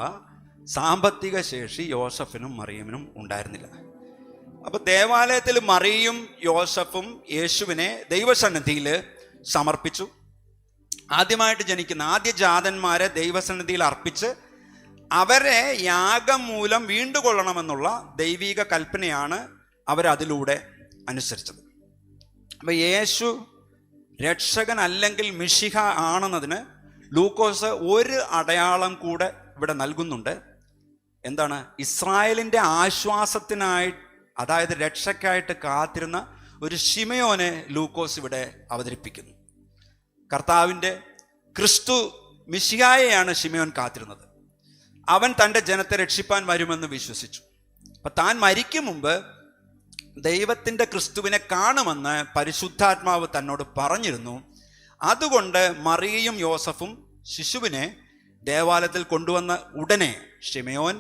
A: സാമ്പത്തിക ശേഷി യോസഫിനും മറിയമിനും ഉണ്ടായിരുന്നില്ല. അപ്പൊ ദേവാലയത്തിൽ മറിയയും യോസഫും യേശുവിനെ ദൈവസന്നിധിയിൽ സമർപ്പിച്ചു. ആദ്യമായിട്ട് ജനിക്കുന്ന ആദ്യജാതന്മാരെ ദൈവസന്നിധിയിൽ അർപ്പിച്ച് അവരെ യാഗം മൂലം വീണ്ടുകൊള്ളണമെന്നുള്ള ദൈവിക കൽപ്പനയാണ് അവരതിലൂടെ അനുസരിച്ചത്. അപ്പൊ യേശു രക്ഷകൻ അല്ലെങ്കിൽ മിശിഹ ആണെന്നതിന് ലൂക്കോസ് ഒരു അടയാളം കൂടെ ഇവിടെ നൽകുന്നുണ്ട്. എന്താണ്? ഇസ്രായേലിൻ്റെ ആശ്വാസത്തിനായി, അതായത് രക്ഷയ്ക്കായിട്ട് കാത്തിരുന്ന ഒരു ശിമയോനെ ലൂക്കോസ് ഇവിടെ അവതരിപ്പിക്കുന്നു. കർത്താവിൻ്റെ ക്രിസ്തു മിശിഹായെയാണ് ശിമയോൻ കാത്തിരുന്നത്. അവൻ തൻ്റെ ജനത്തെ രക്ഷിപ്പാൻ വരുമെന്ന് വിശ്വസിച്ചു. അപ്പം താൻ മരിക്കും മുമ്പ് ദൈവത്തിൻ്റെ ക്രിസ്തുവിനെ കാണുമെന്ന് പരിശുദ്ധാത്മാവ് തന്നോട് പറഞ്ഞിരുന്നു. അതുകൊണ്ട് മറിയയും യോസഫും ശിശുവിനെ ദേവാലയത്തിൽ കൊണ്ടുവന്ന ഉടനെ ശിമയോൻ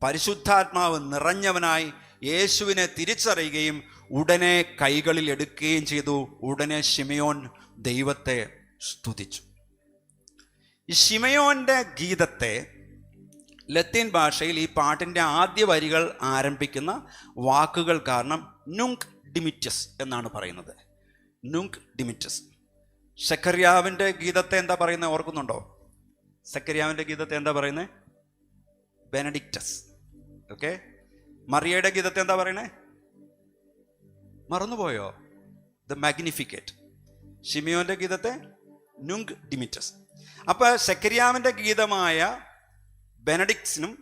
A: പരിശുദ്ധാത്മാവ് നിറഞ്ഞവനായി യേശുവിനെ തിരിച്ചറിയുകയും ഉടനെ കൈകളിൽ എടുക്കുകയും ചെയ്തു. ഉടനെ ശിമയോൻ ദൈവത്തെ സ്തുതിച്ചു. ഈ ശിമയോന്റെ ഗീതത്തെ ലത്തീൻ ഭാഷയിൽ ഈ പാട്ടിൻ്റെ ആദ്യ വരികൾ ആരംഭിക്കുന്ന വാക്കുകൾ കാരണം നുങ്ക് ഡിമിറ്റസ് എന്നാണ് പറയുന്നത്. നുങ്ക് ഡിമിറ്റസ്. സെക്കറിയാവിൻ്റെ ഗീതത്തെ എന്താ പറയുന്നത് ഓർക്കുന്നുണ്ടോ? സെക്കറിയാവിൻ്റെ ഗീതത്തെ എന്താ പറയുന്നത്? ബെനഡിക്റ്റസ്. ഓക്കെ. മറിയയുടെ ഗീതത്തെ എന്താ പറയുന്നത്? മറന്നുപോയോ? ദ മാഗ്നിഫിക്കറ്റ്. ഷിമിയോന്റെ ഗീതത്തെ നുങ്ക് ഡിമിറ്റസ്. അപ്പൊ സെക്കറിയാവിൻ്റെ ഗീതമായ ബെനഡിക്സിനും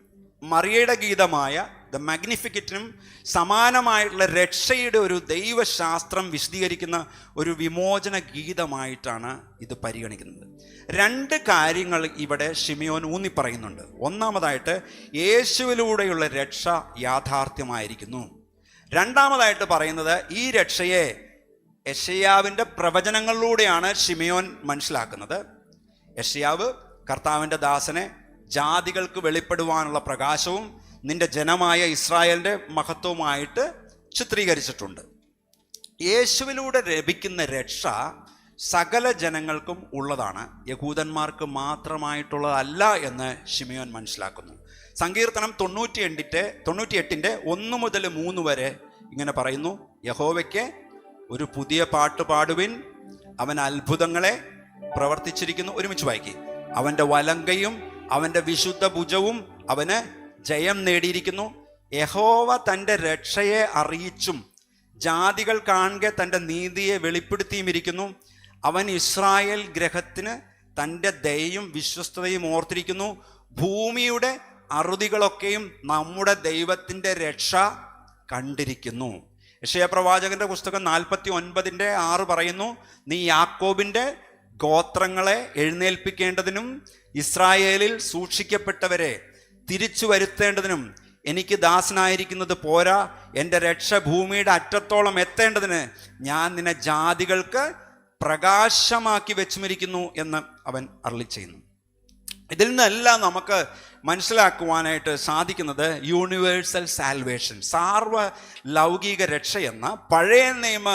A: മറിയയുടെ ഗീതമായ ദ മാഗ്നിഫിക്കറ്റിനും സമാനമായിട്ടുള്ള രക്ഷയുടെ ഒരു ദൈവശാസ്ത്രം വിശദീകരിക്കുന്ന ഒരു വിമോചന ഗീതമായിട്ടാണ് ഇത് പരിഗണിക്കുന്നത്. 2 കാര്യങ്ങൾ ഇവിടെ ശിമയോൻ ഊന്നി പറയുന്നുണ്ട്. ഒന്നാമതായിട്ട് യേശുവിലൂടെയുള്ള രക്ഷ യാഥാർത്ഥ്യമായിരിക്കുന്നു. രണ്ടാമതായിട്ട് പറയുന്നത് ഈ രക്ഷയെ യെശയ്യാവിൻ്റെ പ്രവചനങ്ങളിലൂടെയാണ് ശിമെയോൻ മനസ്സിലാക്കുന്നത്. യെശയ്യാവ് കർത്താവിൻ്റെ ദാസനെ ജാതികൾക്ക് വെളിപ്പെടുവാനുള്ള പ്രകാശവും നിന്റെ ജനമായ ഇസ്രായേലിൻ്റെ മഹത്വവുമായിട്ട് ചിത്രീകരിച്ചിട്ടുണ്ട്. യേശുവിലൂടെ ലഭിക്കുന്ന രക്ഷ സകല ജനങ്ങൾക്കും ഉള്ളതാണ്, യഹൂദന്മാർക്ക് മാത്രമായിട്ടുള്ളതല്ല എന്ന് ശിമെയോൻ മനസ്സിലാക്കുന്നു. സങ്കീർത്തനം 98 1 മുതൽ 3 വരെ ഇങ്ങനെ പറയുന്നു: യഹോവയ്ക്ക് ഒരു പുതിയ പാട്ട് പാടുവിൻ, അവൻ അത്ഭുതങ്ങളെ പ്രവർത്തിച്ചിരിക്കുന്നു. ഒരുമിച്ച് വായിക്കും. അവൻ്റെ വലങ്കയും അവൻ്റെ വിശുദ്ധ ഭുജവും അവന് ജയം നേടിയിരിക്കുന്നു. യഹോവ തൻ്റെ രക്ഷയെ അറിയിച്ചും ജാതികൾ കാണെ തൻ്റെ നീതിയെ വെളിപ്പെടുത്തിയുമിരിക്കുന്നു. അവൻ ഇസ്രായേൽ ഗൃഹത്തിന് തൻ്റെ ദയയും വിശ്വസ്തതയും ഓർത്തിരിക്കുന്നു. ഭൂമിയുടെ അറുതികളൊക്കെയും നമ്മുടെ ദൈവത്തിൻ്റെ രക്ഷ കണ്ടിരിക്കുന്നു. യെശയ്യാ പ്രവാചകന്റെ പുസ്തകം 49:6 പറയുന്നു: നീ യാക്കോബിൻ്റെ ഗോത്രങ്ങളെ എഴുന്നേൽപ്പിക്കേണ്ടതിനും ഇസ്രായേലിൽ സൂക്ഷിക്കപ്പെട്ടവരെ തിരിച്ചു വരുത്തേണ്ടതിനും എനിക്ക് ദാസനായിരിക്കുന്നത് പോരാ, എൻ്റെ രക്ഷ ഭൂമിയുടെ അറ്റത്തോളം എത്തേണ്ടതിന് ഞാൻ നിന്നെ ജാതികൾക്ക് പ്രകാശമാക്കി വെച്ചുമിരിക്കുന്നു എന്ന് അവൻ അരുളിച്ചെയ്യുന്നു. ഇതിൽ നിന്നെല്ലാം നമുക്ക് മനസ്സിലാക്കുവാനായിട്ട് സാധിക്കുന്നത് യൂണിവേഴ്സൽ സാൽവേഷൻ, സാർവ ലൗകിക രക്ഷയെന്ന പഴയ നിയമ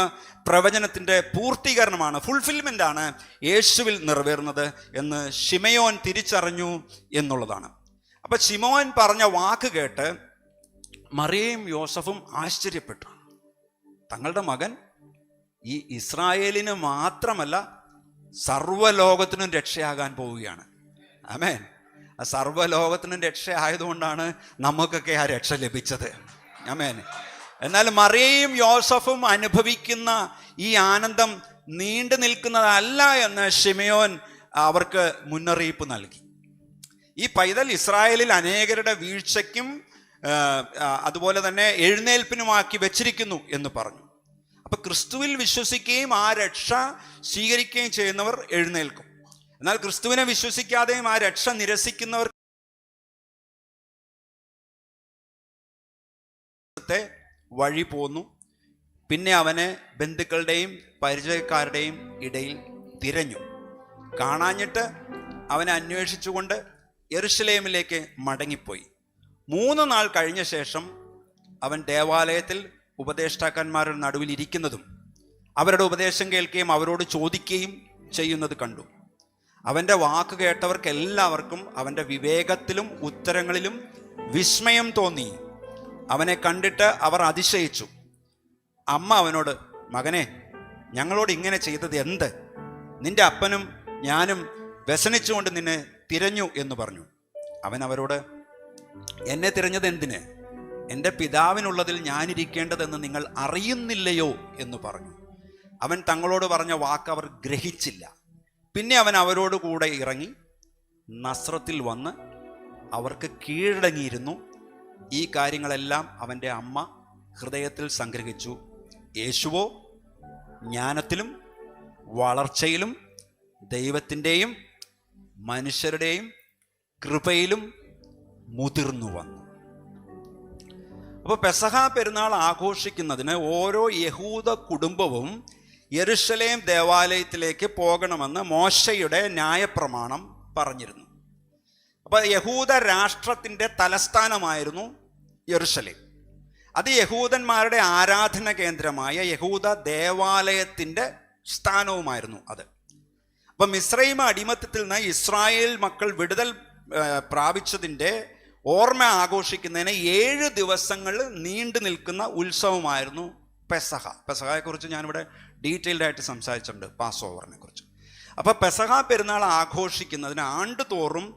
A: പ്രവചനത്തിൻ്റെ പൂർത്തീകരണമാണ്, ഫുൾഫിൽമെൻ്റാണ് യേശുവിൽ നിറവേറുന്നത് എന്ന് ശിമെയോൻ തിരിച്ചറിഞ്ഞു എന്നുള്ളതാണ്. അപ്പം ശിമെയോൻ പറഞ്ഞ വാക്ക് കേട്ട് മറിയയും യോസഫും ആശ്ചര്യപ്പെട്ടു. തങ്ങളുടെ മകൻ ഈ ഇസ്രായേലിന് മാത്രമല്ല സർവ്വലോകത്തിനും രക്ഷയാകാൻ പോവുകയാണ്. ആമേൻ. ആ സർവ്വലോകത്തിനും രക്ഷ ആയതുകൊണ്ടാണ് നമുക്കൊക്കെ ആ രക്ഷ ലഭിച്ചത്. ആമേൻ. എന്നാൽ മറിയയും യോസഫും അനുഭവിക്കുന്ന ഈ ആനന്ദം നീണ്ടു നിൽക്കുന്നതല്ല എന്ന് ശിമെയോൻ അവർക്ക് മുന്നറിയിപ്പ് നൽകി. ഈ പൈതൽ ഇസ്രായേലിൽ അനേകരുടെ വീഴ്ചയ്ക്കും അതുപോലെ തന്നെ എഴുന്നേൽപ്പിനുമാക്കി വെച്ചിരിക്കുന്നു എന്ന് പറഞ്ഞു. അപ്പൊ ക്രിസ്തുവിൽ വിശ്വസിക്കുകയും ആ രക്ഷ സ്വീകരിക്കുകയും ചെയ്യുന്നവർ എഴുന്നേൽക്കും. എന്നാൽ ക്രിസ്തുവിനെ വിശ്വസിക്കാതെയും ആ രക്ഷ നിരസിക്കുന്നവർ വഴി പോന്നു. പിന്നെ അവനെ ബന്ധുക്കളുടെയും പരിചയക്കാരുടെയും ഇടയിൽ തിരഞ്ഞു. കാണാഞ്ഞിട്ട് അവനെ അന്വേഷിച്ചുകൊണ്ട് യെരുശലേമിലേക്ക് മടങ്ങിപ്പോയി. 3 നാൾ കഴിഞ്ഞ ശേഷം അവൻ ദേവാലയത്തിൽ ഉപദേഷ്ടാക്കന്മാരുടെ നടുവിൽ ഇരിക്കുന്നതും അവരുടെ ഉപദേശം കേൾക്കുകയും അവരോട് ചോദിക്കുകയും ചെയ്യുന്നത് കണ്ടു. അവൻ്റെ വാക്ക് കേട്ടവർക്ക് എല്ലാവർക്കും അവൻ്റെ വിവേകത്തിലും ഉത്തരങ്ങളിലും വിസ്മയം തോന്നി. അവനെ കണ്ടിട്ട് അവർ അതിശയിച്ചു. അമ്മ അവനോട്: മകനെ, ഞങ്ങളോട് ഇങ്ങനെ ചെയ്തത് എന്ത്? നിന്റെ അപ്പനും ഞാനും വ്യസനിച്ചുകൊണ്ട് നിന്നെ തിരഞ്ഞു എന്ന് പറഞ്ഞു. അവൻ അവരോട്: എന്നെ തിരഞ്ഞത് എന്തിന്? എൻ്റെ പിതാവിനുള്ളതിൽ ഞാനിരിക്കേണ്ടതെന്ന് നിങ്ങൾ അറിയുന്നില്ലയോ എന്ന് പറഞ്ഞു. അവൻ തങ്ങളോട് പറഞ്ഞ വാക്ക് അവർ ഗ്രഹിച്ചില്ല. പിന്നെ അവൻ അവരോട് കൂടെ ഇറങ്ങി നസ്രത്തിൽ വന്ന് അവർക്ക് കീഴടങ്ങിയിരുന്നു. ഈ കാര്യങ്ങളെല്ലാം അവൻ്റെ അമ്മ ഹൃദയത്തിൽ സംഗ്രഹിച്ചു. യേശുവോ ജ്ഞാനത്തിലും വളർച്ചയിലും ദൈവത്തിൻ്റെയും മനുഷ്യരുടെയും കൃപയിലും മുതിർന്നു വന്നു. അപ്പോൾ പെസഹ പെരുന്നാൾ ആഘോഷിക്കുന്നതിന് ഓരോ യഹൂദ കുടുംബവും യെരുശലേം ദേവാലയത്തിലേക്ക് പോകണമെന്ന് മോശയുടെ ന്യായപ്രമാണം പറഞ്ഞിരുന്നു. അപ്പോൾ യഹൂദ രാഷ്ട്രത്തിൻ്റെ തലസ്ഥാനമായിരുന്നു യെരുശലേം. അത് യഹൂദന്മാരുടെ ആരാധന കേന്ദ്രമായ യഹൂദ ദേവാലയത്തിൻ്റെ സ്ഥാനവുമായിരുന്നു അത്. അപ്പം മിസ്രൈം അടിമത്തത്തിൽ നിന്ന് ഇസ്രായേൽ മക്കൾ വിടുതൽ പ്രാപിച്ചതിൻ്റെ ഓർമ്മ ആഘോഷിക്കുന്നതിന് 7 ദിവസങ്ങൾ നീണ്ടു നിൽക്കുന്ന ഉത്സവമായിരുന്നു പെസഹ. പെസഹയെക്കുറിച്ച് ഞാനിവിടെ ഡീറ്റെയിൽഡ് ആയിട്ട് സംസാരിച്ചിട്ടുണ്ട്, പാസ് ഓവറിനെ കുറിച്ച്. അപ്പോൾ പെസഹ പെരുന്നാൾ ആഘോഷിക്കുന്നതിന് ആണ്ടുതോറും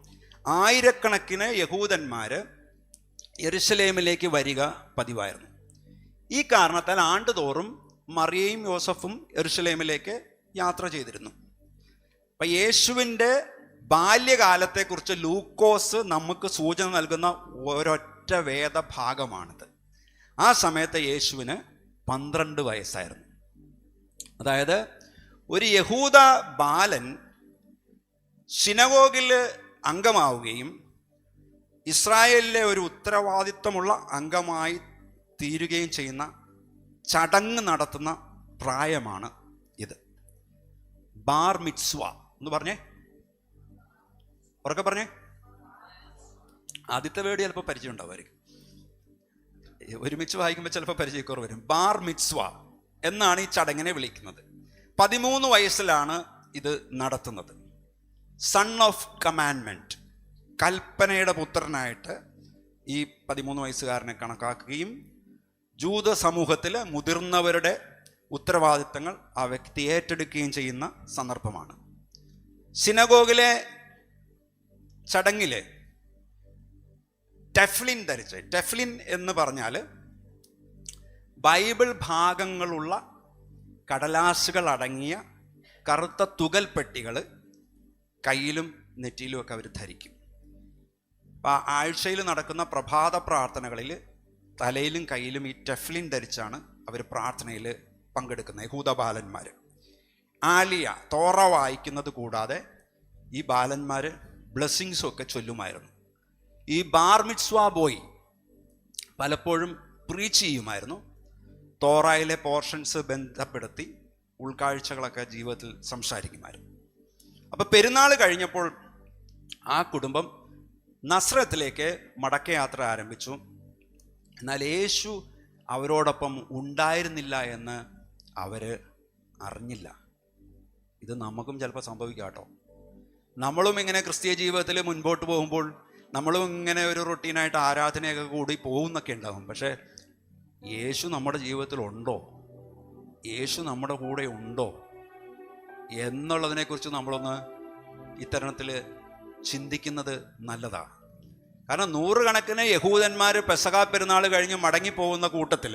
A: ആയിരക്കണക്കിന് യഹൂദന്മാർ യെരുശലേമിലേക്ക് വരിക പതിവായിരുന്നു. ഈ കാരണത്താൽ ആണ്ടുതോറും മറിയയും യോസഫും യെരുശലേമിലേക്ക് യാത്ര ചെയ്തിരുന്നു. അപ്പം യേശുവിൻ്റെ ബാല്യകാലത്തെക്കുറിച്ച് ലൂക്കോസ് നമുക്ക് സൂചന നൽകുന്ന ഒരൊറ്റ വേദഭാഗമാണിത്. ആ സമയത്ത് യേശുവിന് 12 വയസ്സായിരുന്നു. അതായത് ഒരു യഹൂദ ബാലൻ സിനഗോഗിൽ അംഗമാവുകയും ഇസ്രായേലിലെ ഒരു ഉത്തരവാദിത്വമുള്ള അംഗമായി തീരുകയും ചെയ്യുന്ന ചടങ്ങ് നടത്തുന്ന പ്രായമാണ് ഇത്. ബാർ മിറ്റ്സ്വ എന്ന് പറഞ്ഞേ, ഉറക്കെ പറഞ്ഞേ. ആദ്യത്തെ വേർഡ് ചിലപ്പോൾ പരിചയം ഉണ്ടാവുമായിരിക്കും, ഒരുമിച്ച് വായിക്കുമ്പോൾ ചിലപ്പോൾ പരിചയക്കുറവ് വരും. ബാർ മിറ്റ്സ്വ എന്നാണ് ഈ ചടങ്ങിനെ വിളിക്കുന്നത്. 13 വയസ്സിലാണ് ഇത് നടത്തുന്നത്. സൺ ഓഫ് കമാൻഡ്മെൻറ്റ്, കൽപ്പനയുടെ പുത്രനായിട്ട് ഈ 13 വയസ്സുകാരനെ കണക്കാക്കുകയും ജൂത സമൂഹത്തിൽ മുതിർന്നവരുടെ ഉത്തരവാദിത്തങ്ങൾ ആ വ്യക്തി ഏറ്റെടുക്കുകയും ചെയ്യുന്ന സന്ദർഭമാണ്. സിനഗോഗിലെ ചടങ്ങിലെ ടെഫ്ലിൻ ധരിച്ച്, ടെഫ്ലിൻ എന്ന് പറഞ്ഞാൽ ബൈബിൾ ഭാഗങ്ങളുള്ള കടലാസുകൾ അടങ്ങിയ കറുത്ത തുകൽ പെട്ടികൾ കയ്യിലും നെറ്റിയിലും ഒക്കെ അവർ ധരിക്കും. അപ്പോൾ ആഴ്ചയിൽ നടക്കുന്ന പ്രഭാത പ്രാർത്ഥനകളിൽ തലയിലും കയ്യിലും ഈ ടെഫ്ലിൻ ധരിച്ചാണ് അവർ പ്രാർത്ഥനയിൽ പങ്കെടുക്കുന്നത് യഹൂദ ബാലന്മാർ. ആലിയ, തോറ വായിക്കുന്നത് കൂടാതെ ഈ ബാലന്മാർ ബ്ലെസ്സിങ്സും ഒക്കെ ചൊല്ലുമായിരുന്നു. ഈ ബാർ മിറ്റ്സ്വ ബോയ് പലപ്പോഴും പ്രീച്ച് ചെയ്യുമായിരുന്നു. തോറായിലെ പോർഷൻസ് ബന്ധപ്പെടുത്തി ഉൾക്കാഴ്ചകളൊക്കെ ജീവിതത്തിൽ സംസാരിക്കുമായിരുന്നു. അപ്പോൾ പെരുന്നാൾ കഴിഞ്ഞപ്പോൾ ആ കുടുംബം നസ്രത്തിലേക്ക് മടക്കയാത്ര ആരംഭിച്ചു. എന്നാൽ യേശു അവരോടൊപ്പം ഉണ്ടായിരുന്നില്ല എന്ന് അവർ അറിഞ്ഞില്ല. ഇത് നമുക്കും ചിലപ്പോൾ സംഭവിക്കാം കേട്ടോ. നമ്മളും ഇങ്ങനെ ക്രിസ്തീയ ജീവിതത്തിൽ മുൻപോട്ട് പോകുമ്പോൾ നമ്മളും ഇങ്ങനെ ഒരു റൊട്ടീനായിട്ട് ആരാധനയൊക്കെ കൂടി പോകുന്നൊക്കെ ഉണ്ടാകും. പക്ഷേ യേശു നമ്മുടെ ജീവിതത്തിൽ ഉണ്ടോ, യേശു നമ്മുടെ കൂടെ ഉണ്ടോ എന്നുള്ളതിനെക്കുറിച്ച് നമ്മളൊന്ന് ഇത്തരണത്തിൽ ചിന്തിക്കുന്നത് നല്ലതാണ്. കാരണം 100 കണക്കിന് യഹൂദന്മാർ പെസഹ പെരുന്നാൾ കഴിഞ്ഞ് മടങ്ങിപ്പോകുന്ന കൂട്ടത്തിൽ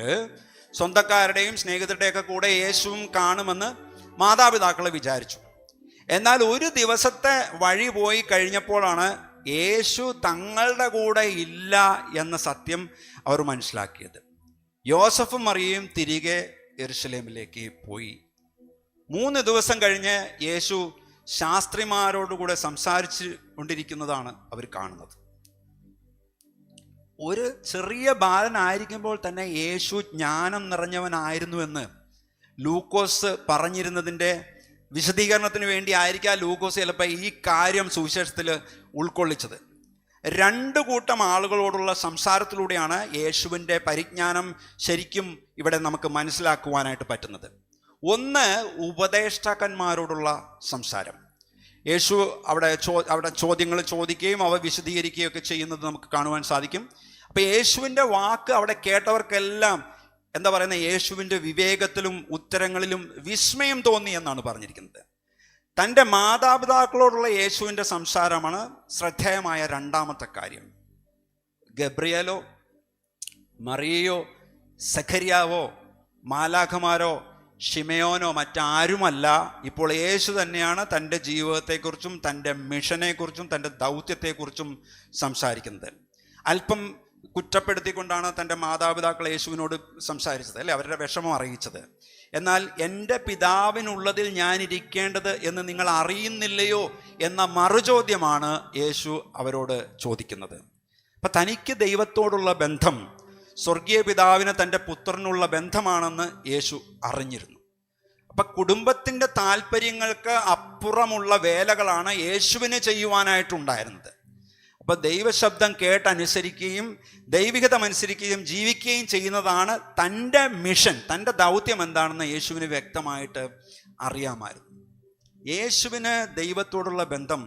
A: സ്വന്തക്കാരുടെയും സ്നേഹിതരുടെയൊക്കെ കൂടെ യേശുവും കാണുമെന്ന് മാതാപിതാക്കൾ വിചാരിച്ചു. എന്നാൽ ഒരു ദിവസത്തെ വഴി പോയി കഴിഞ്ഞപ്പോഴാണ് യേശു തങ്ങളുടെ കൂടെ ഇല്ല എന്ന സത്യം അവർ മനസ്സിലാക്കിയത്. യോസഫും മറിയയും തിരികെ യെരുശലേമിലേക്ക് പോയി. 3 ദിവസം കഴിഞ്ഞ് യേശു ശാസ്ത്രിമാരോടുകൂടെ സംസാരിച്ചു കൊണ്ടിരിക്കുന്നതാണ് അവർ കാണുന്നത്. ഒരു ചെറിയ ബാലനായിരിക്കുമ്പോൾ തന്നെ യേശു ജ്ഞാനം നിറഞ്ഞവനായിരുന്നുവെന്ന് ലൂക്കോസ് പറഞ്ഞിരുന്നതിൻ്റെ വിശദീകരണത്തിന് വേണ്ടി ആയിരിക്കാം ലൂക്കോസ് ചിലപ്പോൾ ഈ കാര്യം സുവിശേഷത്തിൽ ഉൾക്കൊള്ളിച്ചത്. 2 കൂട്ടം ആളുകളോടുള്ള സംസാരത്തിലൂടെയാണ് യേശുവിൻ്റെ പരിജ്ഞാനം ശരിക്കും ഇവിടെ നമുക്ക് മനസ്സിലാക്കുവാനായിട്ട് പറ്റുന്നത്. ഒന്ന്, ഉപദേഷ്ടാക്കന്മാരോടുള്ള സംസാരം. യേശു അവിടെ ചോദ്യങ്ങൾ ചോദിക്കുകയും അവ വിശദീകരിക്കുകയും ഒക്കെ ചെയ്യുന്നത് നമുക്ക് കാണുവാൻ സാധിക്കും. അപ്പോൾ യേശുവിൻ്റെ വാക്ക് അവിടെ കേട്ടവർക്കെല്ലാം എന്താ പറയുന്നത്, യേശുവിൻ്റെ വിവേകത്തിലും ഉത്തരങ്ങളിലും വിസ്മയം തോന്നി എന്നാണ് പറഞ്ഞിരിക്കുന്നത്. തൻ്റെ മാതാപിതാക്കളോടുള്ള യേശുവിൻ്റെ സംസാരമാണ് ശ്രദ്ധേയമായ രണ്ടാമത്തെ കാര്യം. ഗബ്രിയേലോ, മറിയയോ, സഖരിയാവോ, മാലാഖമാരോ, ശിമയോനോ മറ്റാരുമല്ല, ഇപ്പോൾ യേശു തന്നെയാണ് തൻ്റെ ജീവിതത്തെക്കുറിച്ചും തൻ്റെ മിഷനെക്കുറിച്ചും തൻ്റെ ദൗത്യത്തെക്കുറിച്ചും സംസാരിക്കുന്നത്. അല്പം കുറ്റപ്പെടുത്തിക്കൊണ്ടാണ് തൻ്റെ മാതാപിതാക്കൾ യേശുവിനോട് സംസാരിച്ചത്, അല്ലേ, അവരുടെ വിഷമം അറിയിച്ചത്. എന്നാൽ എൻ്റെ പിതാവിനുള്ളതിൽ ഞാൻ ഇരിക്കേണ്ടത് എന്ന് നിങ്ങൾ അറിയുന്നില്ലയോ എന്ന മറുചോദ്യമാണ് യേശു അവരോട് ചോദിക്കുന്നത്. അപ്പം തനിക്ക് ദൈവത്തോടുള്ള ബന്ധം സ്വർഗീയ പിതാവിന് തൻ്റെ പുത്രനുള്ള ബന്ധമാണെന്ന് യേശു അറിഞ്ഞിരുന്നു. അപ്പം കുടുംബത്തിൻ്റെ താല്പര്യങ്ങൾക്ക് അപ്പുറമുള്ള വേലകളാണ് യേശുവിന് ചെയ്യുവാനായിട്ടുണ്ടായിരുന്നത്. അപ്പോൾ ദൈവശബ്ദം കേട്ടനുസരിക്കുകയും ദൈവികതമനുസരിക്കുകയും ജീവിക്കുകയും ചെയ്യുന്നതാണ് തൻ്റെ മിഷൻ, തൻ്റെ ദൗത്യം എന്താണെന്ന് യേശുവിന് വ്യക്തമായിട്ട് അറിയാമായിരുന്നു. യേശുവിന് ദൈവത്തോടുള്ള ബന്ധം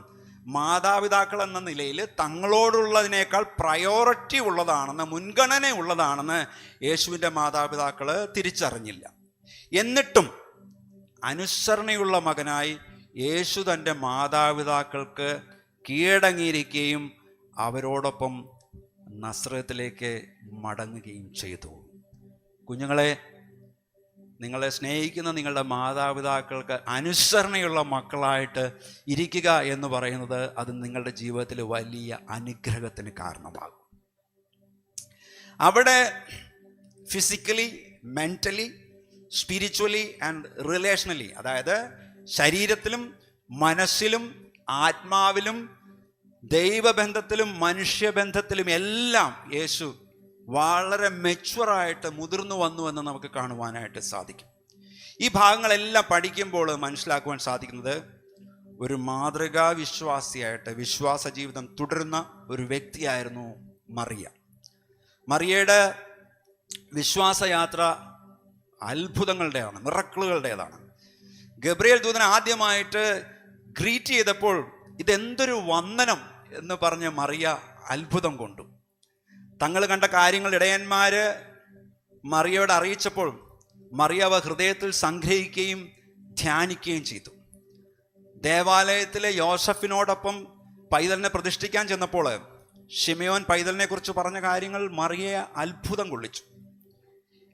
A: മാതാപിതാക്കൾ എന്ന നിലയിൽ തങ്ങളോടുള്ളതിനേക്കാൾ പ്രയോറിറ്റി ഉള്ളതാണെന്ന്, മുൻഗണന ഉള്ളതാണെന്ന് യേശുവിൻ്റെ മാതാപിതാക്കൾ തിരിച്ചറിഞ്ഞില്ല. എന്നിട്ടും അനുസരണയുള്ള മകനായി യേശു തൻ്റെ മാതാപിതാക്കൾക്ക് കീഴടങ്ങിയിരിക്കുകയും അവരോടൊപ്പം നസ്രത്തിലേക്ക് മടങ്ങുകയും ചെയ്തു. കുഞ്ഞുങ്ങളെ, നിങ്ങളെ സ്നേഹിക്കുന്ന നിങ്ങളുടെ മാതാപിതാക്കൾക്ക് അനുസരണയുള്ള മക്കളായിട്ട് ഇരിക്കുക എന്ന് പറയുന്നത് അത് നിങ്ങളുടെ ജീവിതത്തിൽ വലിയ അനുഗ്രഹത്തിന് കാരണമാകും. അവിടെ ഫിസിക്കലി, മെൻ്റലി, സ്പിരിച്വലി ആൻഡ് റിലേഷണലി, അതായത് ശരീരത്തിലും മനസ്സിലും ആത്മാവിലും ദൈവബന്ധത്തിലും മനുഷ്യബന്ധത്തിലും എല്ലാം യേശു വളരെ മെച്വറായിട്ട് മുതിർന്നു വന്നു എന്ന് നമുക്ക് കാണുവാനായിട്ട് സാധിക്കും. ഈ ഭാഗങ്ങളെല്ലാം പഠിക്കുമ്പോൾ മനസ്സിലാക്കുവാൻ സാധിക്കുന്നത് ഒരു മാതൃകാ വിശ്വാസിയായിട്ട് വിശ്വാസ ജീവിതം തുടരുന്ന ഒരു വ്യക്തിയായിരുന്നു മറിയ. മറിയയുടെ വിശ്വാസയാത്ര അത്ഭുതങ്ങളുടേതാണ്, മിറക്കിളുകളുടേതാണ്. ഗബ്രിയേൽ ദൂതൻ ആദ്യമായിട്ട് ഗ്രീറ്റ് ചെയ്തപ്പോൾ ഇതെന്തൊരു വന്ദനം എന്ന് പറഞ്ഞ് മറിയ അത്ഭുതം കൊണ്ടു. തങ്ങൾ കണ്ട കാര്യങ്ങൾ ഇടയന്മാര് മറിയയോട് അറിയിച്ചപ്പോൾ മറിയ അവ ഹൃദയത്തിൽ സംഗ്രഹിക്കുകയും ധ്യാനിക്കുകയും ചെയ്തു. ദേവാലയത്തിലെ യോസഫിനോടൊപ്പം പൈതലിനെ പ്രതിഷ്ഠിക്കാൻ ചെന്നപ്പോൾ ശിമയോൻ പൈതലിനെ കുറിച്ച് പറഞ്ഞ കാര്യങ്ങൾ മറിയയെ അത്ഭുതം കൊള്ളിച്ചു.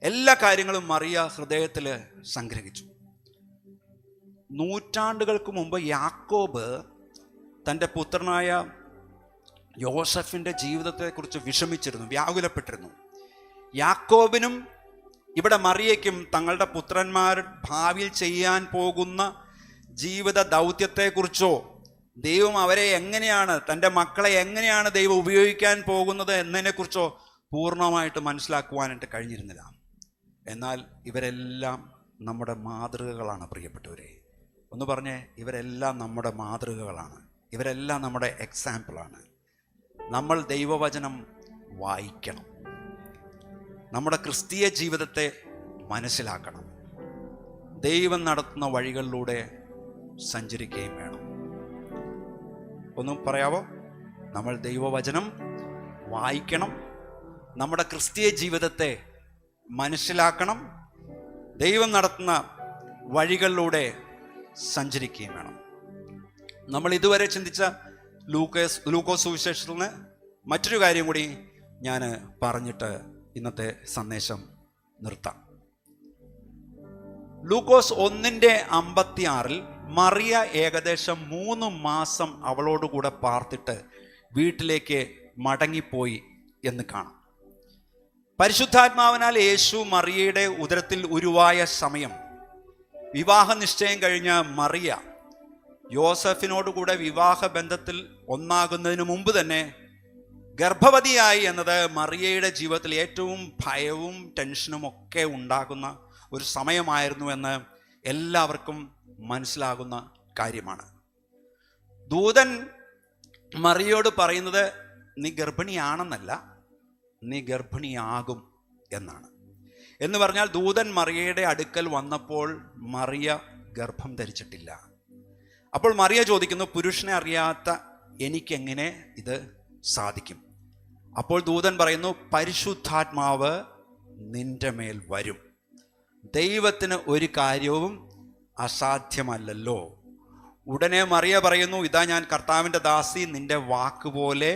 A: എല്ലാ കാര്യങ്ങളും മറിയ ഹൃദയത്തിൽ സംഗ്രഹിച്ചു. നൂറ്റാണ്ടുകൾക്ക് മുമ്പ് യാക്കോബ് തൻ്റെ പുത്രനായ യോസഫിൻ്റെ ജീവിതത്തെക്കുറിച്ച് വിഷമിച്ചിരുന്നു, വ്യാകുലപ്പെട്ടിരുന്നു. യാക്കോബിനും ഇവിടെ മറിയയ്ക്കും തങ്ങളുടെ പുത്രന്മാർ ഭാവിയിൽ ചെയ്യാൻ പോകുന്ന ജീവിത ദൗത്യത്തെക്കുറിച്ചോ ദൈവം അവരെ എങ്ങനെയാണ്, തൻ്റെ മക്കളെ എങ്ങനെയാണ് ദൈവം ഉപയോഗിക്കാൻ പോകുന്നത് എന്നതിനെക്കുറിച്ചോ പൂർണ്ണമായിട്ട് മനസ്സിലാക്കുവാനായിട്ട് കഴിഞ്ഞിരുന്നില്ല. എന്നാൽ ഇവരെല്ലാം നമ്മുടെ മാതൃകകളാണ്. പ്രിയപ്പെട്ടവരെ, ഒന്ന് പറഞ്ഞേ, ഇവരെല്ലാം നമ്മുടെ മാതൃകകളാണ്, ഇവരെല്ലാം നമ്മുടെ എക്സാമ്പിളാണ്. നമ്മൾ ദൈവവചനം വായിക്കണം, നമ്മുടെ ക്രിസ്തീയ ജീവിതത്തെ മനസ്സിലാക്കണം, ദൈവം നടത്തുന്ന വഴികളിലൂടെ സഞ്ചരിക്കുകയും വേണം. ഒന്നും പറയാവോ? നമ്മൾ ദൈവവചനം വായിക്കണം, നമ്മുടെ ക്രിസ്തീയ ജീവിതത്തെ മനസ്സിലാക്കണം, ദൈവം നടത്തുന്ന വഴികളിലൂടെ സഞ്ചരിക്കുകയും വേണം. നമ്മൾ ഇതുവരെ ചിന്തിച്ച ലൂക്കോസ് സുവിശേഷത്തിൽ നിന്ന് മറ്റൊരു കാര്യം കൂടി ഞാൻ പറഞ്ഞിട്ട് ഇന്നത്തെ സന്ദേശം നിർത്താം. ലൂക്കോസ് 1:56 മറിയ ഏകദേശം 3 മാസം അവളോടുകൂടെ പാർത്തിട്ട് വീട്ടിലേക്ക് മടങ്ങിപ്പോയി എന്ന് കാണാം. പരിശുദ്ധാത്മാവിനാൽ യേശു മറിയയുടെ ഉദരത്തിൽ ഉരുവായ സമയം, വിവാഹ നിശ്ചയം കഴിഞ്ഞ മറിയ യോസഫിനോടുകൂടെ വിവാഹ ബന്ധത്തിൽ ഒന്നാകുന്നതിന് മുമ്പ് തന്നെ ഗർഭവതിയായി എന്നത് മറിയയുടെ ജീവിതത്തിൽ ഏറ്റവും ഭയവും ടെൻഷനും ഒക്കെ ഉണ്ടാകുന്ന ഒരു സമയമായിരുന്നു എന്ന് എല്ലാവർക്കും മനസ്സിലാകുന്ന കാര്യമാണ്. ദൂതൻ മറിയയോട് പറയുന്നത് നീ ഗർഭിണിയാണെന്നല്ല, നീ ഗർഭിണിയാകും എന്നാണ്. എന്ന് പറഞ്ഞാൽ ദൂതൻ മറിയയുടെ അടുക്കൽ വന്നപ്പോൾ മറിയ ഗർഭം ധരിച്ചിട്ടില്ല. അപ്പോൾ മറിയ ചോദിക്കുന്നു, പുരുഷനെ അറിയാത്ത എനിക്കെങ്ങനെ ഇത് സാധിക്കും? അപ്പോൾ ദൂതൻ പറയുന്നു, പരിശുദ്ധാത്മാവ് നിന്റെ മേൽ വരും, ദൈവത്തിന് ഒരു കാര്യവും അസാധ്യമല്ലല്ലോ. ഉടനെ മറിയ പറയുന്നു, ഇതാ ഞാൻ കർത്താവിൻ്റെ ദാസി, നിന്റെ വാക്കുപോലെ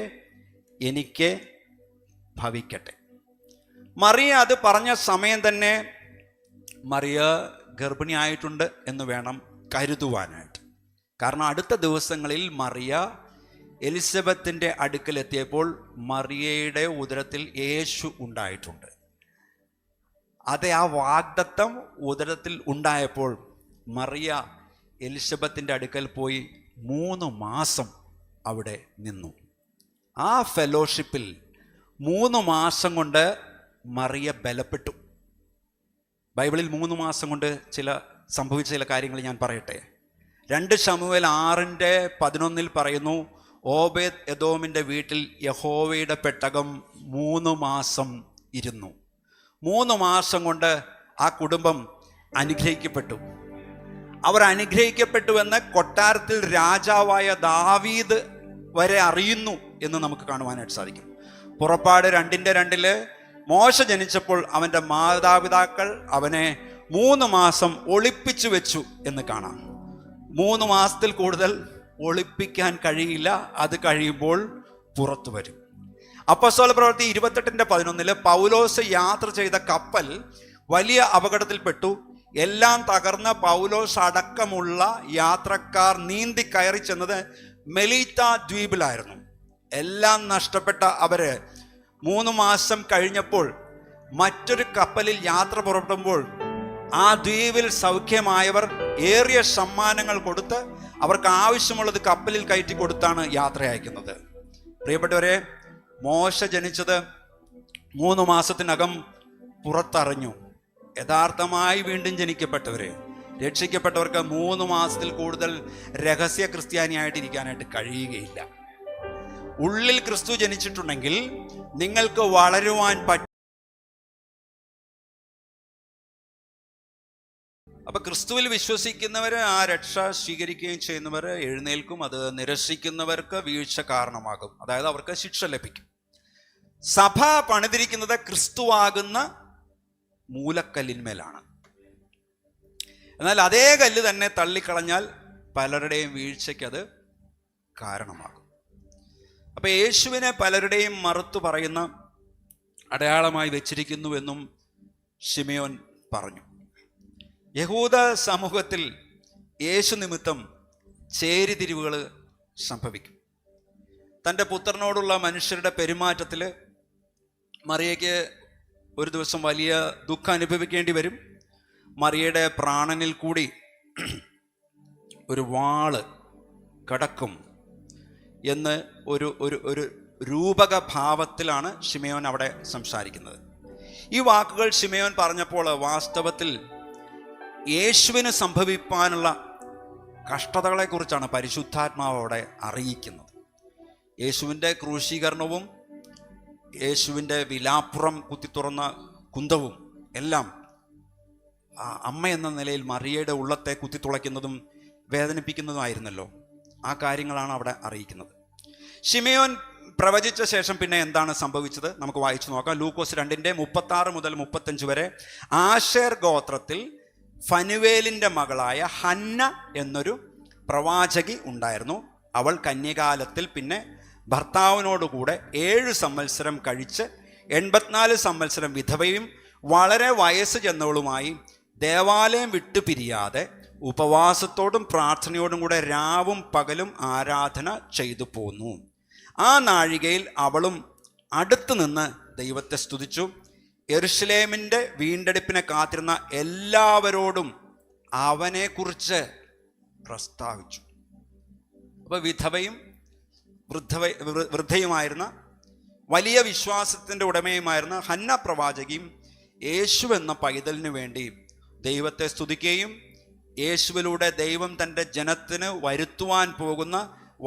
A: എനിക്ക് ഭവിക്കട്ടെ. മറിയ അത് പറഞ്ഞ സമയം തന്നെ മറിയ ഗർഭിണിയായിട്ടുണ്ട് എന്ന് വേണം കരുതുവാനായിട്ട്. കാരണം അടുത്ത ദിവസങ്ങളിൽ മറിയ എലിസബത്തിൻ്റെ അടുക്കലെത്തിയപ്പോൾ മറിയയുടെ ഉദരത്തിൽ യേശു ഉണ്ടായിട്ടുണ്ട്. അതെ, ആ വാഗ്ദത്തം ഉദരത്തിൽ ഉണ്ടായപ്പോൾ മറിയ എലിസബത്തിൻ്റെ അടുക്കൽ പോയി 3 മാസം അവിടെ നിന്നു. ആ ഫെലോഷിപ്പിൽ 3 മാസം കൊണ്ട് മറിയ ബലപ്പെട്ടു. ബൈബിളിൽ 3 മാസം കൊണ്ട് സംഭവിച്ച ചില കാര്യങ്ങൾ ഞാൻ പറയട്ടെ. 2 ശമൂവേൽ 6:11 പറയുന്നു, ഓബേദ് എദോമിൻ്റെ വീട്ടിൽ യഹോവയുടെ പെട്ടകം 3 മാസം ഇരുന്നു. 3 മാസം കൊണ്ട് ആ കുടുംബം അനുഗ്രഹിക്കപ്പെട്ടു. അവർ അനുഗ്രഹിക്കപ്പെട്ടുവെന്ന് കൊട്ടാരത്തിൽ രാജാവായ ദാവീദ് വരെ അറിയുന്നു എന്ന് നമുക്ക് കാണുവാനായിട്ട് സാധിക്കും. പുറപ്പാട് 2:2 മോശ ജനിച്ചപ്പോൾ അവൻ്റെ മാതാപിതാക്കൾ അവനെ 3 മാസം ഒളിപ്പിച്ചു വെച്ചു എന്ന് കാണാം. 3 മാസത്തിൽ കൂടുതൽ ഒളിപ്പിക്കാൻ കഴിയില്ല, അത് കഴിയുമ്പോൾ പുറത്തു വരും. അപ്പോസ്തല പ്രവൃത്തി 28:11 പൗലോസ് യാത്ര ചെയ്ത കപ്പൽ വലിയ അപകടത്തിൽപ്പെട്ടു. എല്ലാം തകർന്ന പൗലോസ് അടക്കമുള്ള യാത്രക്കാർ നീന്തി കയറി ചെന്നത് മെലീത്ത ദ്വീപിലായിരുന്നു. എല്ലാം നഷ്ടപ്പെട്ട അവര് 3 മാസം കഴിഞ്ഞപ്പോൾ മറ്റൊരു കപ്പലിൽ യാത്ര പുറപ്പെടുമ്പോൾ ആ ദ്വീപിൽ സൗഖ്യമായവർ ഏറിയ സമ്മാനങ്ങൾ കൊടുത്ത് അവർക്ക് ആവശ്യമുള്ളത് കപ്പലിൽ കയറ്റി കൊടുത്താണ് യാത്ര അയക്കുന്നത്. പ്രിയപ്പെട്ടവരെ, മോശ ജനിച്ചത് 3 മാസത്തിനകം പുറത്തറിഞ്ഞു. യഥാർത്ഥമായി വീണ്ടും ജനിക്കപ്പെട്ടവരെ, രക്ഷിക്കപ്പെട്ടവർക്ക് 3 മാസത്തിൽ കൂടുതൽ രഹസ്യ ക്രിസ്ത്യാനിയായിട്ടിരിക്കാനായിട്ട് കഴിയുകയില്ല. ഉള്ളിൽ ക്രിസ്തു ജനിച്ചിട്ടുണ്ടെങ്കിൽ നിങ്ങൾക്ക് വളരുവാൻ പറ്റും. അപ്പൊ ക്രിസ്തുവിൽ വിശ്വസിക്കുന്നവർ ആ രക്ഷ സ്വീകരിക്കുകയും ചെയ്യുന്നവർ എഴുന്നേൽക്കും. അത് നിരസിക്കുന്നവർക്ക് വീഴ്ച കാരണമാകും, അതായത് അവർക്ക് ശിക്ഷ ലഭിക്കും. സഭ പണിതിരിക്കുന്നത് ക്രിസ്തുവാകുന്ന മൂലക്കല്ലിന്മേലാണ്. എന്നാൽ അതേ കല്ല് തന്നെ തള്ളിക്കളഞ്ഞാൽ പലരുടെയും വീഴ്ചയ്ക്ക് അത് കാരണമാകും. അപ്പൊ യേശുവിനെ പലരുടെയും മറുത്തു പറയുന്ന അടയാളമായി വെച്ചിരിക്കുന്നുവെന്നും ശിമയോൻ പറഞ്ഞു. യഹൂദ സമൂഹത്തിൽ യേശു നിമിത്തം ചേരിതിരിവുകൾ സംഭവിക്കും. തൻ്റെ പുത്രനോടുള്ള മനുഷ്യരുടെ പെരുമാറ്റത്തിൽ മറിയയ്ക്ക് ഒരു ദിവസം വലിയ ദുഃഖം അനുഭവിക്കേണ്ടി വരും. മറിയയുടെ പ്രാണനിൽ കൂടി ഒരു വാള് കടക്കും എന്ന് ഒരു രൂപക ഭാവത്തിലാണ് ശിമയോൻ അവിടെ സംസാരിക്കുന്നത്. ഈ വാക്കുകൾ ശിമയോൻ പറഞ്ഞപ്പോൾ വാസ്തവത്തിൽ യേശുവിന് സംഭവിപ്പാനുള്ള കഷ്ടതകളെക്കുറിച്ചാണ് പരിശുദ്ധാത്മാവ് അവിടെ അറിയിക്കുന്നത്. യേശുവിൻ്റെ ക്രൂശീകരണവും യേശുവിൻ്റെ വിലാപ്പുറം കുത്തിത്തുറന്ന കുന്തവും എല്ലാം അമ്മ എന്ന നിലയിൽ മറിയയുടെ ഉള്ളത്തെ കുത്തിത്തുളയ്ക്കുന്നതും വേദനിപ്പിക്കുന്നതുമായിരുന്നല്ലോ. ആ കാര്യങ്ങളാണ് അവിടെ അറിയിക്കുന്നത്. ശിമയോൻ പ്രവചിച്ച ശേഷം പിന്നെ എന്താണ് സംഭവിച്ചത് നമുക്ക് വായിച്ചു നോക്കാം. ലൂക്കോസ് 2:36 മുതൽ 35 വരെ. ആശേർ ഗോത്രത്തിൽ ഫനുവേലിൻ്റെ മകളായ ഹന്ന എന്നൊരു പ്രവാചകി ഉണ്ടായിരുന്നു. അവൾ കന്യകാലത്തിൽ പിന്നെ ഭർത്താവിനോടുകൂടെ 7 സംവത്സരം കഴിച്ച് 84 സംവത്സരം വിധവയും വളരെ വയസ്സ് ചെന്നവളുമായി ദേവാലയം വിട്ടുപിരിയാതെ ഉപവാസത്തോടും പ്രാർത്ഥനയോടും കൂടെ രാവും പകലും ആരാധന ചെയ്തു പോന്നു. ആ നാഴികയിൽ അവളും അടുത്തു നിന്ന് ദൈവത്തെ സ്തുതിച്ചു. യെരുശലേമിൻ്റെ വീണ്ടെടുപ്പിനെ കാത്തിരുന്ന എല്ലാവരോടും അവനെക്കുറിച്ച് പ്രസ്താവിച്ചു. അപ്പോൾ വിധവയും വൃദ്ധയുമായിരുന്ന വലിയ വിശ്വാസത്തിൻ്റെ ഉടമയുമായിരുന്ന ഹന്ന പ്രവാചകിയും യേശു എന്ന പൈതലിനു വേണ്ടി ദൈവത്തെ സ്തുതിക്കുകയും യേശുവിലൂടെ ദൈവം തൻ്റെ ജനത്തിന് വരുത്തുവാൻ പോകുന്ന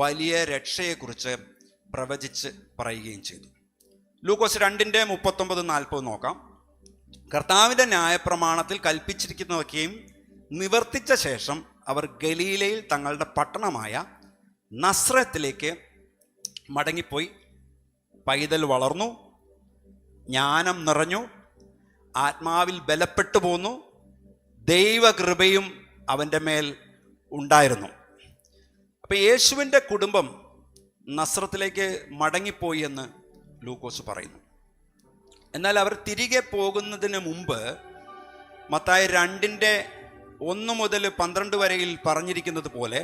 A: വലിയ രക്ഷയെക്കുറിച്ച് പ്രവചിച്ച് പറയുകയും ചെയ്തു. ലൂക്കോസ് 2:39-40 നോക്കാം. കർത്താവിൻ്റെ ന്യായപ്രമാണത്തിൽ കൽപ്പിച്ചിരിക്കുന്നതൊക്കെയും നിവർത്തിച്ച ശേഷം അവർ ഗലീലയിൽ തങ്ങളുടെ പട്ടണമായ നസ്രത്തിലേക്ക് മടങ്ങിപ്പോയി. പൈതൽ വളർന്നു, ജ്ഞാനം നിറഞ്ഞു, ആത്മാവിൽ ബലപ്പെട്ടു പോന്നു, ദൈവകൃപയും അവൻ്റെ മേൽ ഉണ്ടായിരുന്നു. അപ്പം യേശുവിൻ്റെ കുടുംബം നസ്രത്തിലേക്ക് മടങ്ങിപ്പോയി എന്ന് ലൂക്കോസ് പറയുന്നു. എന്നാൽ അവർ തിരികെ പോകുന്നതിന് മുമ്പ് മത്തായി 2:1 മുതൽ 12 വരെയിൽ പറഞ്ഞിരിക്കുന്നത് പോലെ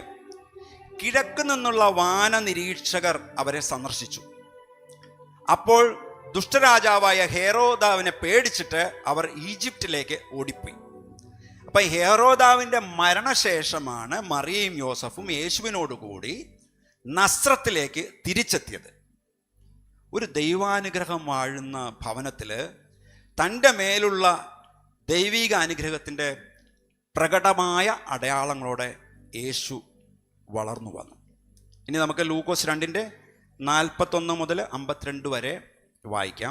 A: കിഴക്ക് നിന്നുള്ള വാന നിരീക്ഷകർ അവരെ സന്ദർശിച്ചു. അപ്പോൾ ദുഷ്ടരാജാവായ ഹെരോദാവിനെ പേടിച്ചിട്ട് അവർ ഈജിപ്തിലേക്ക് ഓടിപ്പോയി. അപ്പം ഹെരോദാവിൻ്റെ മരണശേഷമാണ് മറിയയും യോസഫും യേശുവിനോടുകൂടി നസ്രത്തിലേക്ക് തിരിച്ചെത്തിയത്. ഒരു ദൈവാനുഗ്രഹം വാഴുന്ന ഭവനത്തിൽ തൻ്റെ മേലുള്ള ദൈവിക അനുഗ്രഹത്തിൻ്റെ പ്രകടമായ അടയാളങ്ങളോടെ യേശു വളർന്നു വന്നു. ഇനി നമുക്ക് ലൂക്കോസ് 2:41 മുതൽ 52 വരെ വായിക്കാം.